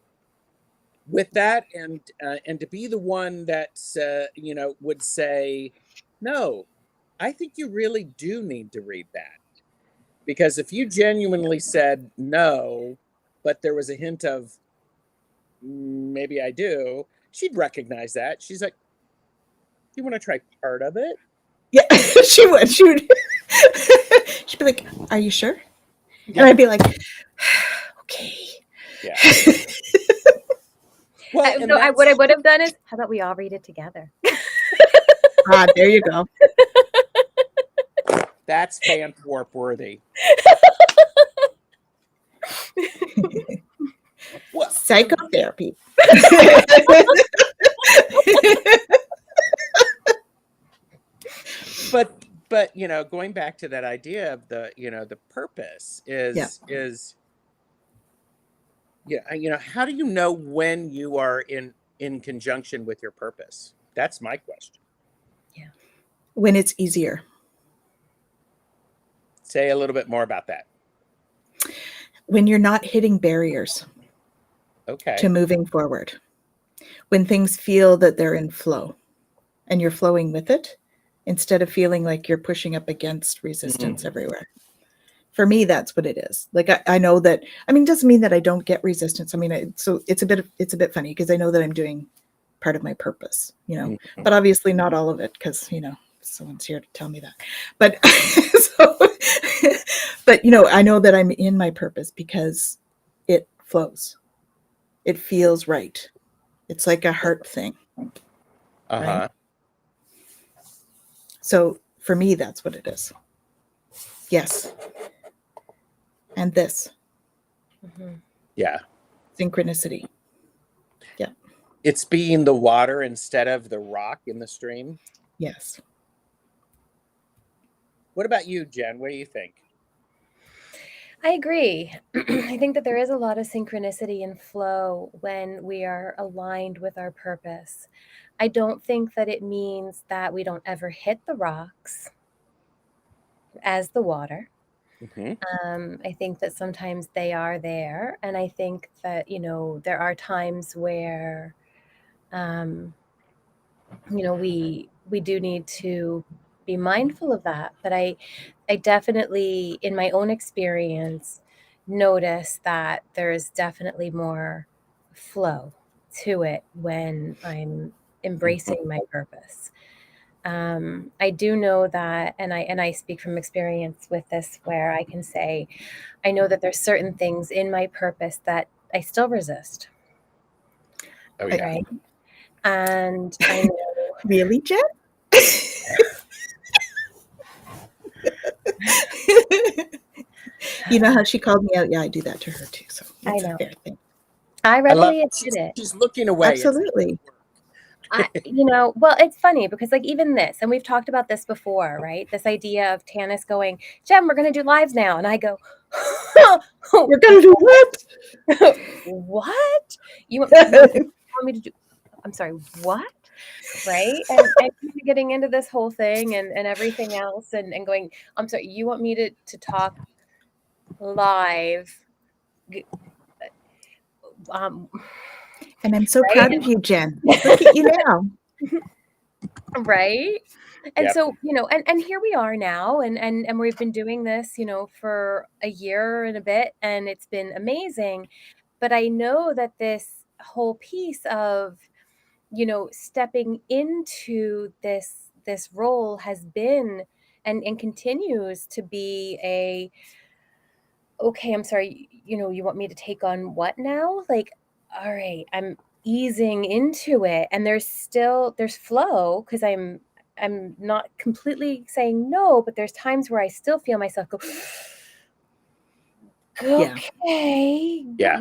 with that, and to be the one that would say, no, I think you really do need to read that. Because if you genuinely said no, but there was a hint of maybe I do, she'd recognize that. She's like, you want to try part of it? Yeah, she would. She'd be like, are you sure? Yeah. And I'd be like, okay. Yeah. Well, what I would have done is, how about we all read it together? There you go. That's fan warp worthy. What? Psychotherapy. But going back to that idea of the purpose is how do you know when you are in conjunction with your purpose? That's my question. Yeah. When it's easier. Say a little bit more about that. When you're not hitting barriers. Okay. To moving forward. When things feel that they're in flow and you're flowing with it, instead of feeling like you're pushing up against resistance everywhere. For me, that's what it is. Like, I know that, it doesn't mean that I don't get resistance. So it's a bit funny because I know that I'm doing part of my purpose, but obviously not all of it because, someone's here to tell me that. But, I know that I'm in my purpose because it flows. It feels right. It's like a heart thing. Right? So for me, that's what it is. Yes. And this. Yeah. Synchronicity. Yeah. It's being the water instead of the rock in the stream. Yes. What about you, Jen? What do you think? I agree. I think that there is a lot of synchronicity and flow when we are aligned with our purpose. I don't think that it means that we don't ever hit the rocks as the water. I think that sometimes they are there. And I think that, there are times where, we do need to be mindful of that. But I definitely, in my own experience, notice that there is definitely more flow to it when I'm embracing my purpose. I do know that, and I speak from experience with this, where I can say, I know that there's certain things in my purpose that I still resist. Oh, yeah. Right. And I know. Really, Jen? You know how she called me out? Yeah, I do that to her too. So I it's a know. fair thing. I I love readily admit it. she's looking away. Absolutely. Well, it's funny because like even this, and we've talked about this before, right? This idea of Tanis going, Jem, we're going to do lives now. And I go, We're going to do what? what? You want me to do? I'm sorry, what? Right? And getting into this whole thing and everything else and going, I'm sorry, you want me to talk live? And I'm so right? proud of you, Jen. Look at you now. Right. And Yep. so, and here we are now, and we've been doing this, for a year and a bit, and it's been amazing. But I know that this whole piece of, stepping into this role has been and continues to be okay, I'm sorry, you want me to take on what now? Like, all right, I'm easing into it, and there's flow because I'm not completely saying no, but there's times where I still feel myself go, Yeah. okay, Yeah.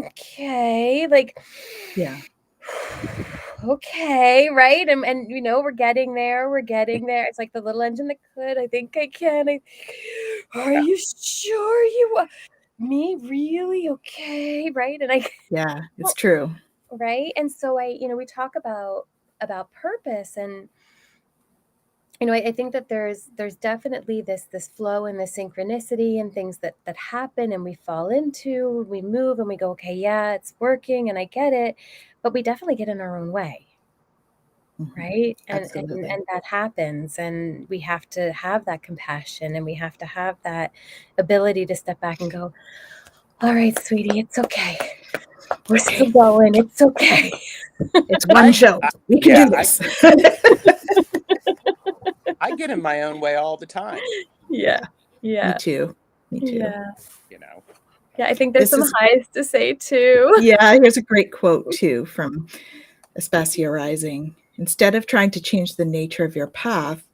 okay, like, Yeah. okay, right? And we're getting there. It's like the little engine that could. I think I can. Are you sure you want me really? Okay, right? And Yeah, it's true. right? And so we talk about purpose, and I think that there's definitely this flow and this synchronicity and things that happen and we fall into, we move and we go, okay, yeah, it's working and I get it, but we definitely get in our own way. Right. Absolutely. And that happens. And we have to have that compassion and we have to have that ability to step back and go, all right, sweetie, it's okay. We're still going. It's okay. It's one show. We can do this. I get in my own way all the time. Yeah. Yeah. Me too. Yeah. Yeah, I think there's This some highs to say too. Yeah, here's a great quote too from Aspasia Rising. Instead of trying to change the nature of your path,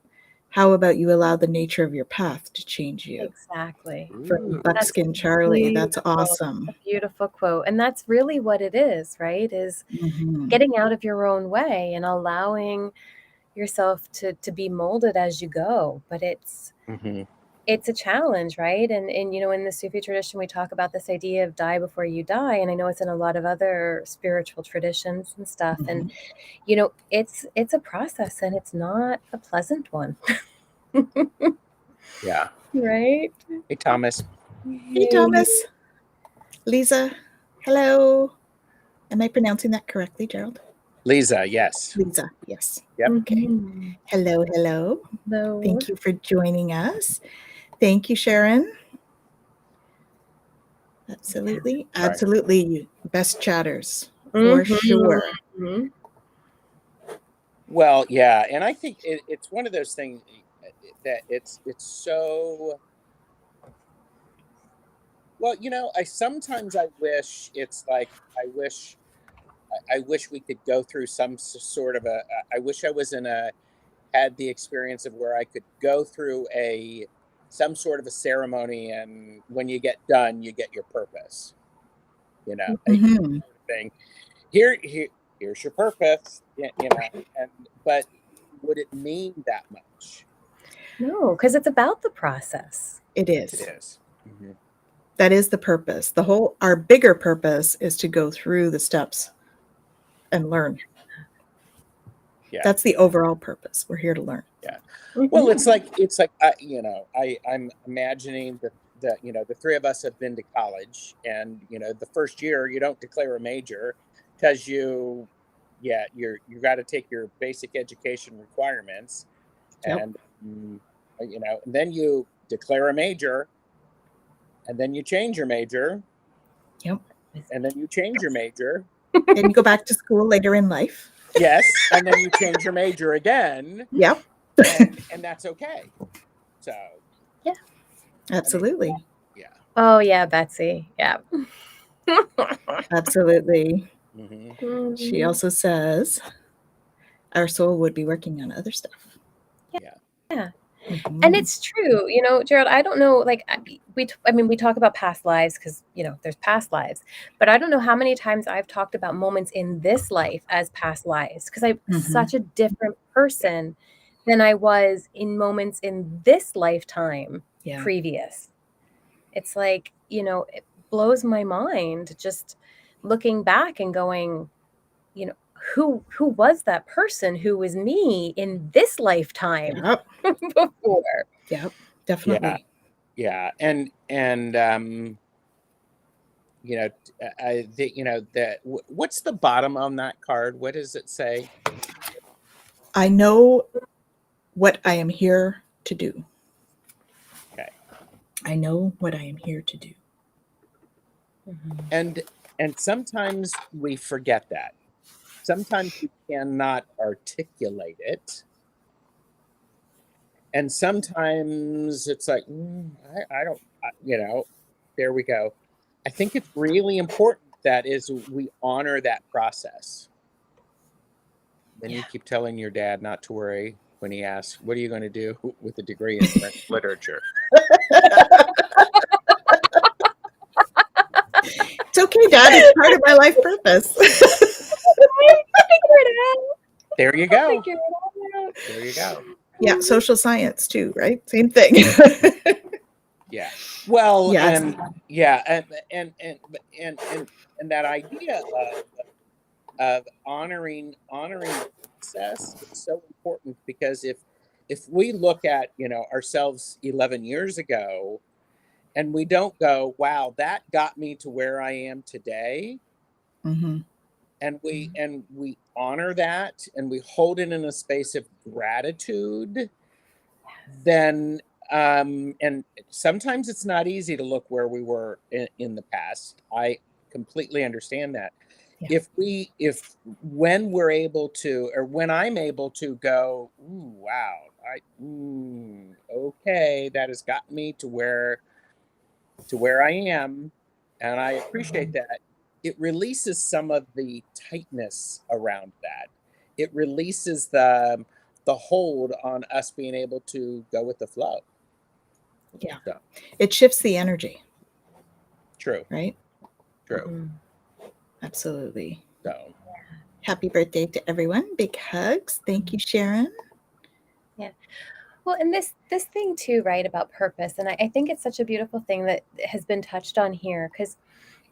how about you allow the nature of your path to change you? Exactly. From Buckskin Charlie. That's awesome. A beautiful quote. And that's really what it is, right? Is getting out of your own way and allowing yourself to be molded as you go. But it's a challenge, right? And in the Sufi tradition, we talk about this idea of die before you die. And I know it's in a lot of other spiritual traditions and stuff. And, it's a process and it's not a pleasant one. Yeah. Right? Hey, Thomas. Hey, Thomas. Lisa. Hello. Am I pronouncing that correctly, Gerald? Lisa, yes. Lisa, yes. Yep. Okay. Hello. Hello. Thank you for joining us. Thank you, Sharon. Absolutely. Sorry. Absolutely. Best chatters, for sure. Well, yeah. And I think it's one of those things that it's so... Well, sometimes I wish it's like, I wish we could go through some sort of I wish I was had the experience of where I could go through some sort of a ceremony, and when you get done, you get your purpose. Thing. Here's your purpose. But would it mean that much? No, because it's about the process. It is. It is. Mhm. That is the purpose. Our bigger purpose is to go through the steps and learn. Yeah. That's the overall purpose. We're here to learn. Yeah. Mhm. Well, it's like I'm imagining that the three of us have been to college, and the first year you don't declare a major because you got to take your basic education requirements, Yep. and and then you declare a major, and then you change your major, Yep. and then you change your major. And you go back to school later in life. Yes, and then you change your major again, Yep. and that's okay. So, Yeah. Absolutely. yeah. Oh yeah, Betsy. Yeah. Absolutely. Mm-hmm. She also says our soul would be working on other stuff. Yeah. Yeah. Mhm. And it's true, Gerald, I don't know, like, we talk about past lives because, there's past lives, but I don't know how many times I've talked about moments in this life as past lives because I'm Mhm. such a different person than I was in moments in this lifetime Yeah. previous. It's like, it blows my mind just looking back and going, who was that person who was me in this lifetime Yep. before? Yep. Definitely. Yeah. And what's the bottom on that card? What does it say? I know what I am here to do. Okay. I know what I am here to do. Mhm. And sometimes we forget that. Sometimes we cannot articulate it. And sometimes it's like, I don't, there we go. I think it's really important that we honor that process. Then you keep telling your dad not to worry when he asks, what are you going to do with a degree in French literature? It's okay, Dad. It's part of my life purpose. Figure it out. There you I'll go. figure it out. There you go. Yeah, social science too, right? Same thing. Yeah. Well, Yes. and that idea of honoring the process is so important because if we look at ourselves 11 years ago and we don't go, wow, that got me to where I am today, Mm-hmm. and we honor that and we hold it in a space of gratitude, then and sometimes it's not easy to look where we were in the past. I completely understand that. Yeah. If when we're able to, or when I'm able to go, ooh, wow, okay, that has gotten me to where I am, and I appreciate that. It releases some of the tightness around that. It releases the hold on us being able to go with the flow. Yeah. So, It shifts the energy, true. right? True. Mhm. Absolutely. So, Happy birthday to everyone. Big hugs. Thank you, Sharon. Well, and this thing too, right, about purpose, and I think it's such a beautiful thing that has been touched on here because,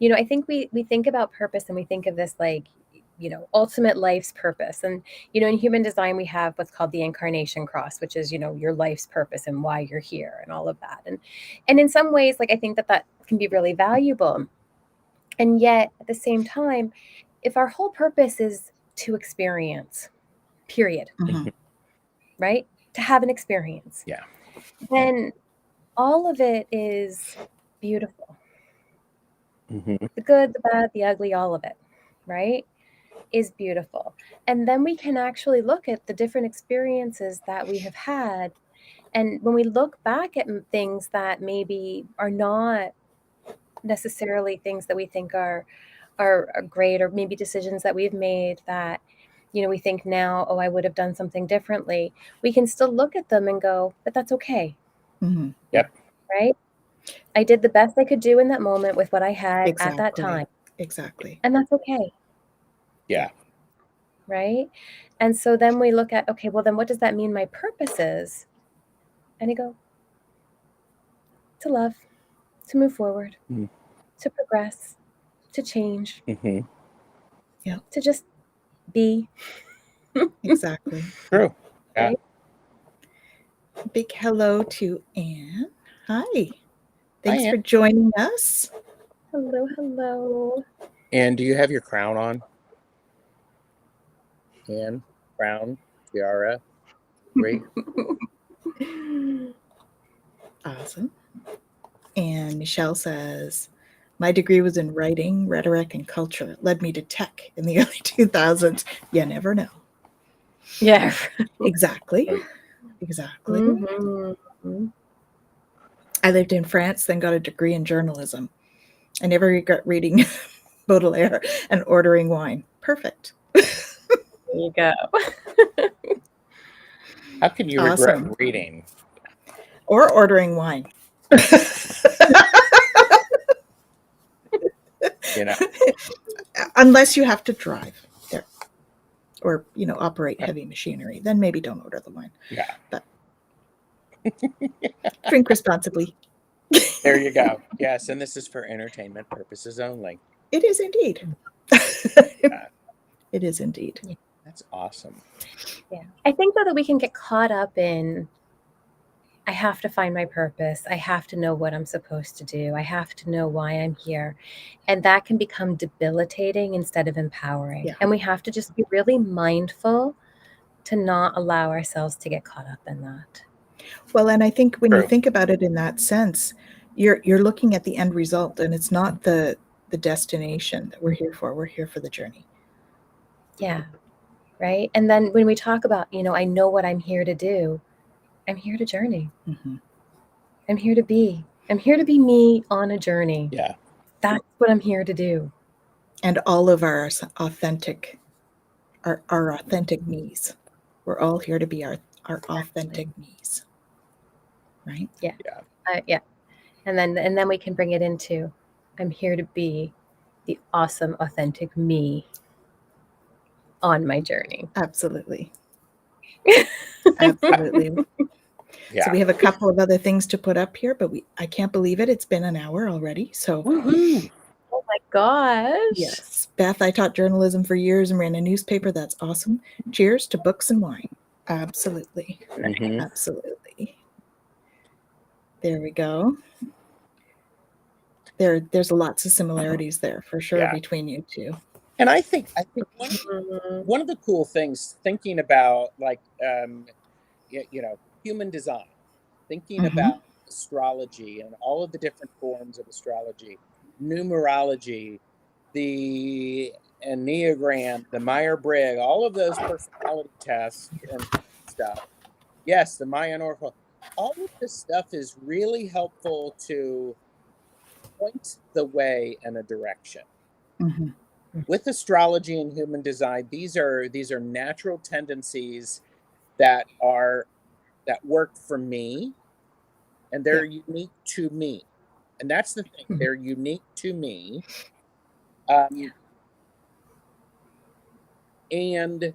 I think we think about purpose and we think of this like, ultimate life's purpose, and in human design we have what's called the incarnation cross, which is your life's purpose and why you're here and all of that, and in some ways, like I think that can be really valuable, and yet at the same time, if our whole purpose is to experience, period, Mm-hmm. right? To have an experience. yeah. Then all of it is beautiful. Mm-hmm. The good, the bad, the ugly, all of it, right? Is beautiful. And then we can actually look at the different experiences that we have had. And when we look back at things that maybe are not necessarily things that we think are great, or maybe decisions that we've made that we think now, oh, I would have done something differently, we can still look at them and go, but that's okay. Mm-hmm. Yep. Right? I did the best I could do in that moment with what I had at that time, Exactly. and that's okay. Yeah. Right? And so then we look at, okay, well then what does that mean my purpose is? And you go, to love. to move forward, Mm. to progress, to change, Mm-hmm. to just be. Exactly. True. Yeah. Right? Big hello to Anne. Hi. Thanks Anne. for joining us. Hello, hello. And do you have your crown on? Anne, crown, tiara, great. Awesome. And Michelle says, my degree was in writing, rhetoric, and culture. It led me to tech in the early 2000s. You never know. Yeah. Exactly. Right. Exactly. Mm-hmm. I lived in France, then got a degree in journalism. I never regret reading Baudelaire and ordering wine. Perfect. There you go. How can you regret Awesome. reading? Or ordering wine. You know, Unless you have to drive there or, operate heavy machinery, then maybe don't order the wine. yeah. But drink responsibly. There you go. Yes, and this is for entertainment purposes only. It is indeed. It is indeed. That's awesome. Yeah. I think though that we can get caught up in, I have to find my purpose. I have to know what I'm supposed to do. I have to know why I'm here. And that can become debilitating instead of empowering. Yeah. And we have to just be really mindful to not allow ourselves to get caught up in that. Well, and I think when True. you think about it in that sense, you're looking at the end result, and it's not the destination that we're here for. We're here for the journey. Yeah. Right. And then when we talk about, I know what I'm here to do, I'm here to journey. Mm-hmm. I'm here to be. I'm here to be me on a journey. Yeah. That's what I'm here to do. And all of our authentic me's. We're all here to be our authentic me's. Right? Yeah. Yeah. Yeah. And then we can bring it into, I'm here to be the awesome, authentic me on my journey. Absolutely. Absolutely. Yeah. So we have a couple of other things to put up here, but I can't believe it. It's been an hour already. So Woohoo. Oh my gosh. yes. Beth, I taught journalism for years and ran a newspaper. That's awesome. Cheers to books and wine. Absolutely. Mm-hmm. Absolutely. There we go. There's lots of similarities there for sure between you two. And I think Mhm. one of the cool things, thinking about like human design, thinking about astrology and all of the different forms of astrology, numerology, the Enneagram, the Myers-Briggs, all of those personality tests and stuff. Yes, the Mayan Oracle. All of this stuff is really helpful to point the way in a direction. Mm-hmm. With astrology and human design, these are natural tendencies that work for me, and they're unique to me. And that's the thing, they're unique to me. And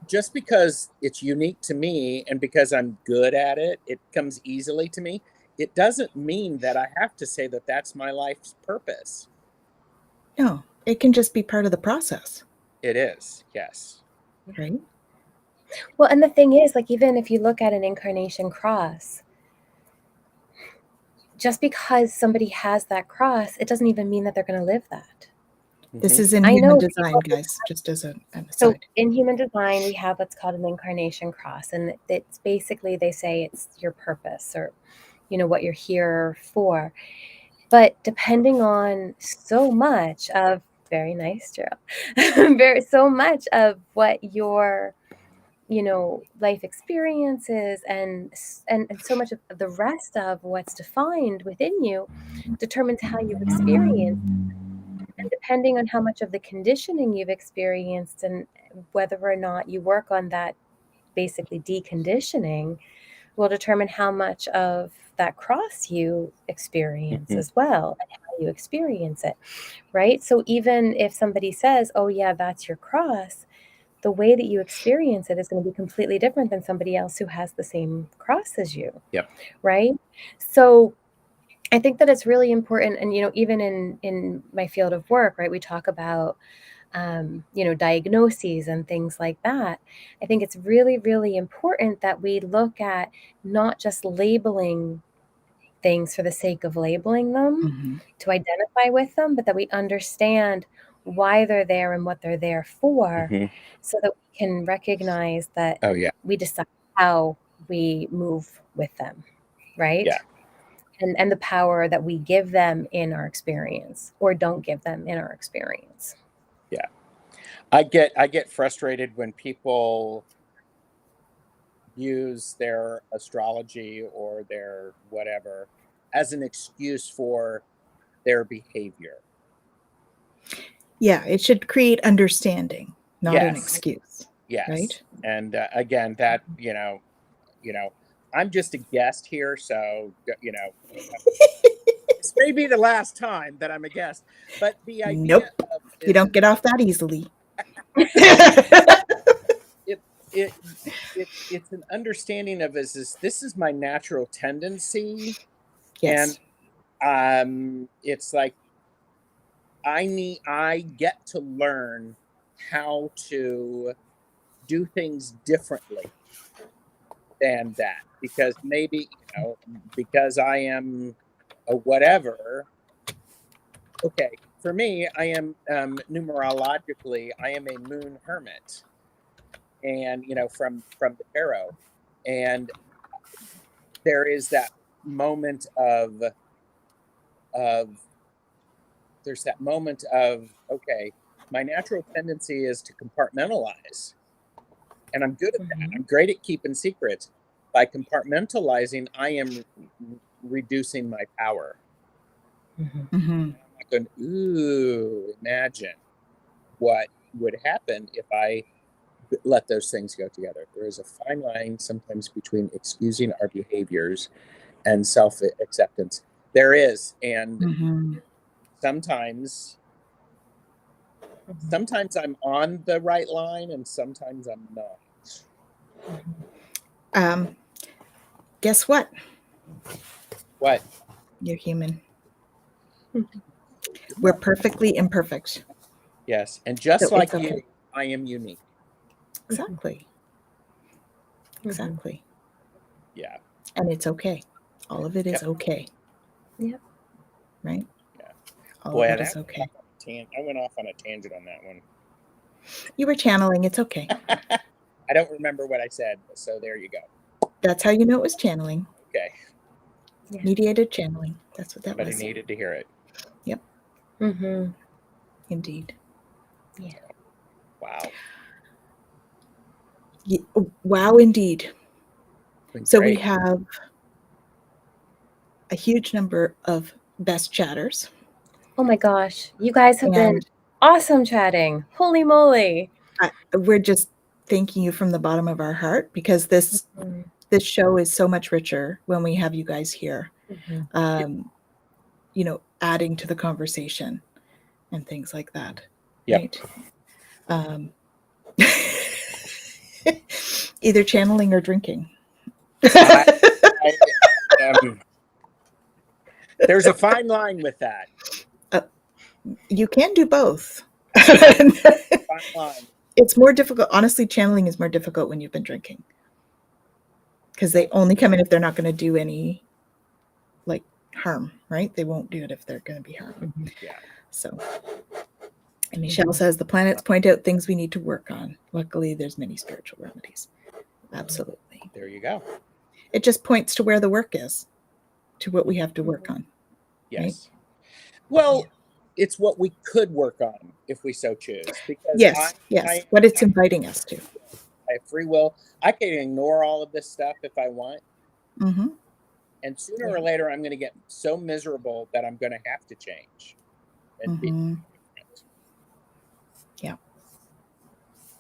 just because it's unique to me and because I'm good at it, it comes easily to me, it doesn't mean that I have to say that that's my life's purpose. No, it can just be part of the process. It is, yes. Right? Well, and the thing is, like, even if you look at an incarnation cross, just because somebody has that cross, it doesn't even mean that they're going to live that. This is in I human know design, guys, just as an aside. So in human design, we have what's called an incarnation cross. And it's basically, they say it's your purpose or, what you're here for. But depending on so much of, very nice, Gerald, so much of what your, life experiences and so much of the rest of what's defined within you determines how you experience. And depending on how much of the conditioning you've experienced and whether or not you work on that basically deconditioning will determine how much of that cross you experience as well and how you experience it, right? So even if somebody says, oh yeah, that's your cross, the way that you experience it is going to be completely different than somebody else who has the same cross as you. Yep. Right? So I think that it's really important, and even in my field of work, right, we talk about diagnoses and things like that. I think it's really, really important that we look at not just labeling things for the sake of labeling them, Mhm. to identify with them, but that we understand why they're there and what they're there for, Mm-hmm. so that we can recognize that Oh yeah. we decide how we move with them, right? Yeah. And the power that we give them in our experience, or don't give them in our experience. Yeah. I get frustrated when people use their astrology or their whatever as an excuse for their behavior. Yeah, it should create understanding, not an Yes. excuse. Yes. Right? And again, that, I'm just a guest here, so this may be the last time that I'm a guest, but the idea Nope. of You don't get off that easily. it's an understanding of this is my natural tendency, Yes. and it's like I get to learn how to do things differently than that, because maybe because I am a whatever. Okay, for me, I am numerologically, I am a moon hermit, and from the tarot, and there is that moment of there's that moment of, okay, my natural tendency is to compartmentalize, and I'm good at that. I'm great at keeping secrets. By compartmentalizing, I am reducing my power. Mhm. I'm not going, ooh, imagine what would happen if I let those things go together. There is a fine line sometimes between excusing our behaviors and self-acceptance. There is, and Mhm. sometimes I'm on the right line and sometimes I'm not. Guess what? What? You're human. We're perfectly imperfect. Yes, and just So like it's okay. you, I am unique. Exactly. Exactly. Yeah. And it's okay. All of it is okay. Yep. Right? Yeah. All Boy, of it is okay. I went off on a tangent on that one. You were channeling. It's okay. I don't remember what I said, so there you go. That's how you know it was channeling. Okay. Yeah. Mediated channeling. That's what that Somebody was. needed to hear it. Yep. Mm-hmm. Indeed. Yeah. Wow. Wow, indeed. Been So great. we have a huge number of best chatters. Oh my gosh, you guys have been And awesome chatting. Holy moly. we're just thanking you from the bottom of our heart, because this show is so much richer when we have you guys here, adding to the conversation and things like that. Yep. Right? Either channeling or drinking. There's a fine line with that. You can do both. Fine line. It's more difficult. Honestly, channeling is more difficult when you've been drinking, because they only come in if they're not going to do any harm, right? They won't do it if they're going to be harm. Yeah. So, and Michelle says the planets point out things we need to work on. Luckily, there's many spiritual remedies. Absolutely. There you go. It just points to where the work is, to what we have to work on. Yes. Right? Well, it's what we could work on if we so choose. Because yes, what it's inviting us to. I have free will. I can ignore all of this stuff if I want. Mm-hmm. And sooner or later, I'm going to get so miserable that I'm going to have to change. And be different. Yeah.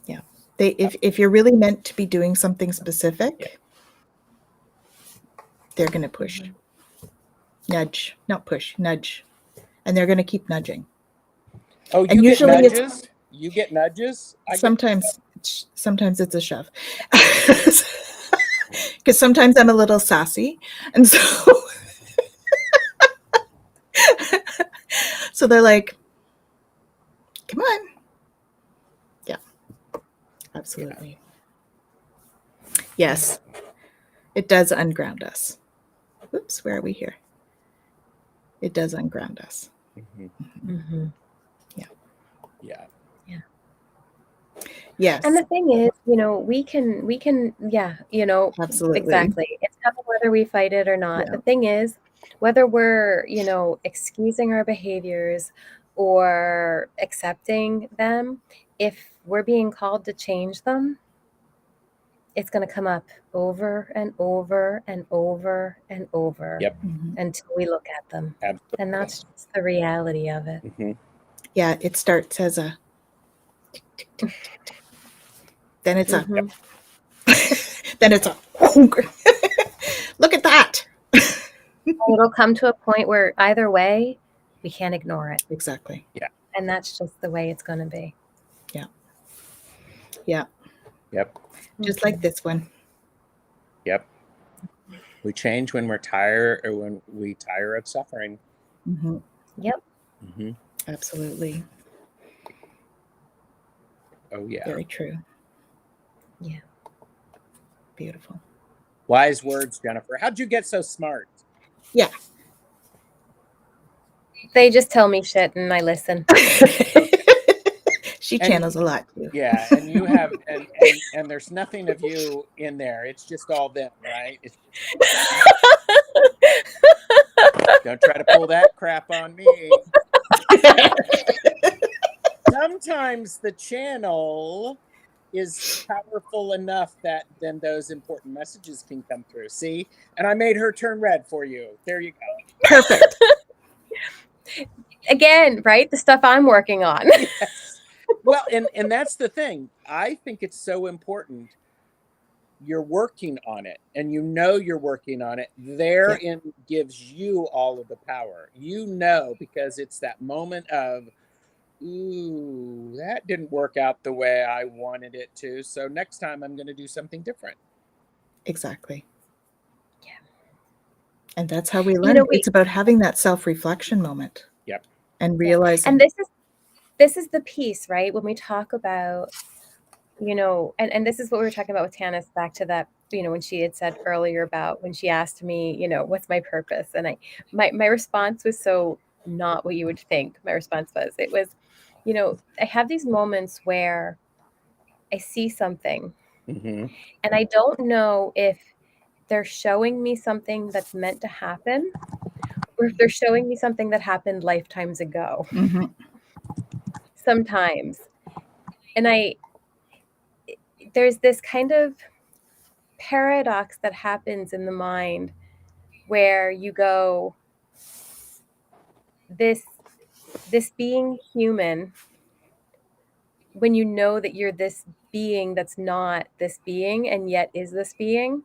Yeah. If you're really meant to be doing something specific, they're going to push. Nudge, not push, nudge. And they're going to keep nudging. Oh, and you usually get nudges? You get nudges? Sometimes it's a shove. Because sometimes I'm a little sassy. And so So they're like, come on. Yeah, absolutely. Yes, it does unground us. Oops, where are we here? It does unground us. Mhm. Yeah. Yes, And the thing is, we can, yeah, absolutely. exactly. It's coming whether we fight it or not. Yeah. The thing is, whether we're, excusing our behaviors or accepting them, if we're being called to change them, it's going to come up over and over and over and over Yep. until we look at them. Absolutely. And that's just the reality of it. Yeah, it starts as a tick, tick, tick, tick, tick. Then it's a then it's a look at that. It'll come to a point where either way, we can't ignore it. Exactly. Yeah. And that's just the way it's going to be. Yeah. Yep. Just like this one. Yep. We change when we're tired or when we tire of suffering. Yep. Absolutely. Oh, yeah. Very true. Yeah. Beautiful. Wise words, Jennifer. How'd you get so smart? Yeah. They just tell me shit and I listen. She channels a lot too. Yeah, and you have and there's nothing of you in there. It's just all them, right? Don't try to pull that crap on me. Sometimes the channel is powerful enough that then those important messages can come through. See? And I made her turn red for you. There you go. Perfect. Again, right? The stuff I'm working on. Yes. Well, and that's the thing. I think it's so important. You're working on it and you're working on it. Therein gives you all of the power. Because it's that moment of, ooh, that didn't work out the way I wanted it to. So next time I'm going to do something different. Exactly. Yeah. And that's how we learn. It's about having that self-reflection moment. Yep. And realizing. And this is the piece, right? When we talk about, and this is what we were talking about with Tiaras, back to that, when she had said earlier about when she asked me, what's my purpose? And my response was so not what you would think. My response was, I have these moments where I see something and I don't know if they're showing me something that's meant to happen or if they're showing me something that happened lifetimes ago. Sometimes. And there's this kind of paradox that happens in the mind where you go, this being human, when you know that you're this being that's not this being and yet is this being.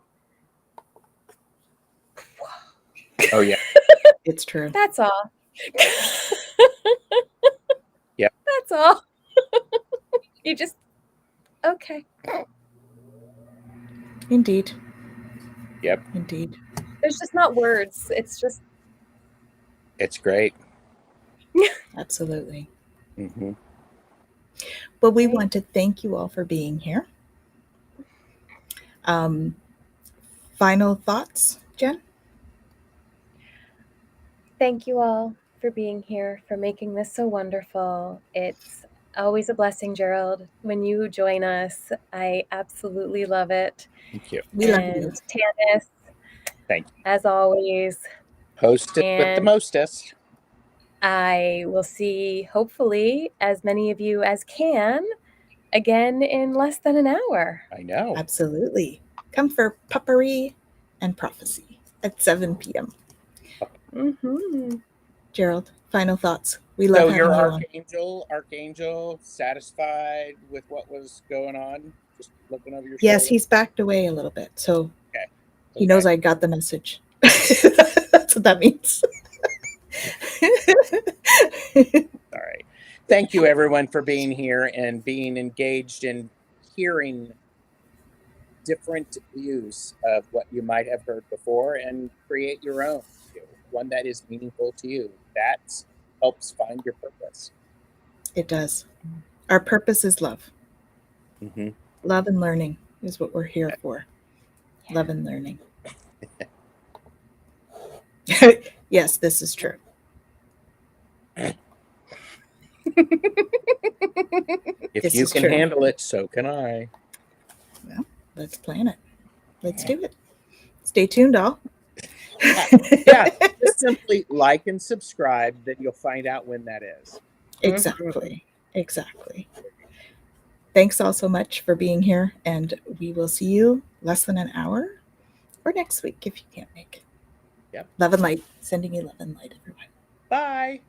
Oh, yeah. It's true. That's all. Yep. That's all. You just, okay. Indeed. Yep. Indeed. There's just not words. It's great. Absolutely. Well, we want to thank you all for being here. Final thoughts, Jen? Thank you all for being here, for making this so wonderful. It's always a blessing, Gerald, when you join us. I absolutely love it. Thank you. We love you. And Tiaras, thank you. As always. Hosted with the mostest. I will see, hopefully, as many of you as can again in less than an hour. I know. Absolutely. Come for puppery and prophecy at 7 p.m. Gerald, final thoughts. We love having your you archangel, satisfied with what was going on? Just looking over your shoulder? Yes, he's backed away a little bit, so he knows I got the message. That's what that means. All right. Thank you, everyone, for being here and being engaged in hearing different views of what you might have heard before and create your own view, one that is meaningful to you. that helps find your purpose. It does. Our purpose is love. Mm-hmm. Love and learning is what we're here for. Love and learning. Yes, this is true. If This you is can true. handle it, so can I. Well, let's plan it. Let's do it. Stay tuned, all. Yeah, just simply like and subscribe, then you'll find out when that is. Exactly. Exactly. Thanks all so much for being here, and we will see you less than an hour or next week if you can't make it. Yep. Love and light. Sending you love and light, everyone. Bye.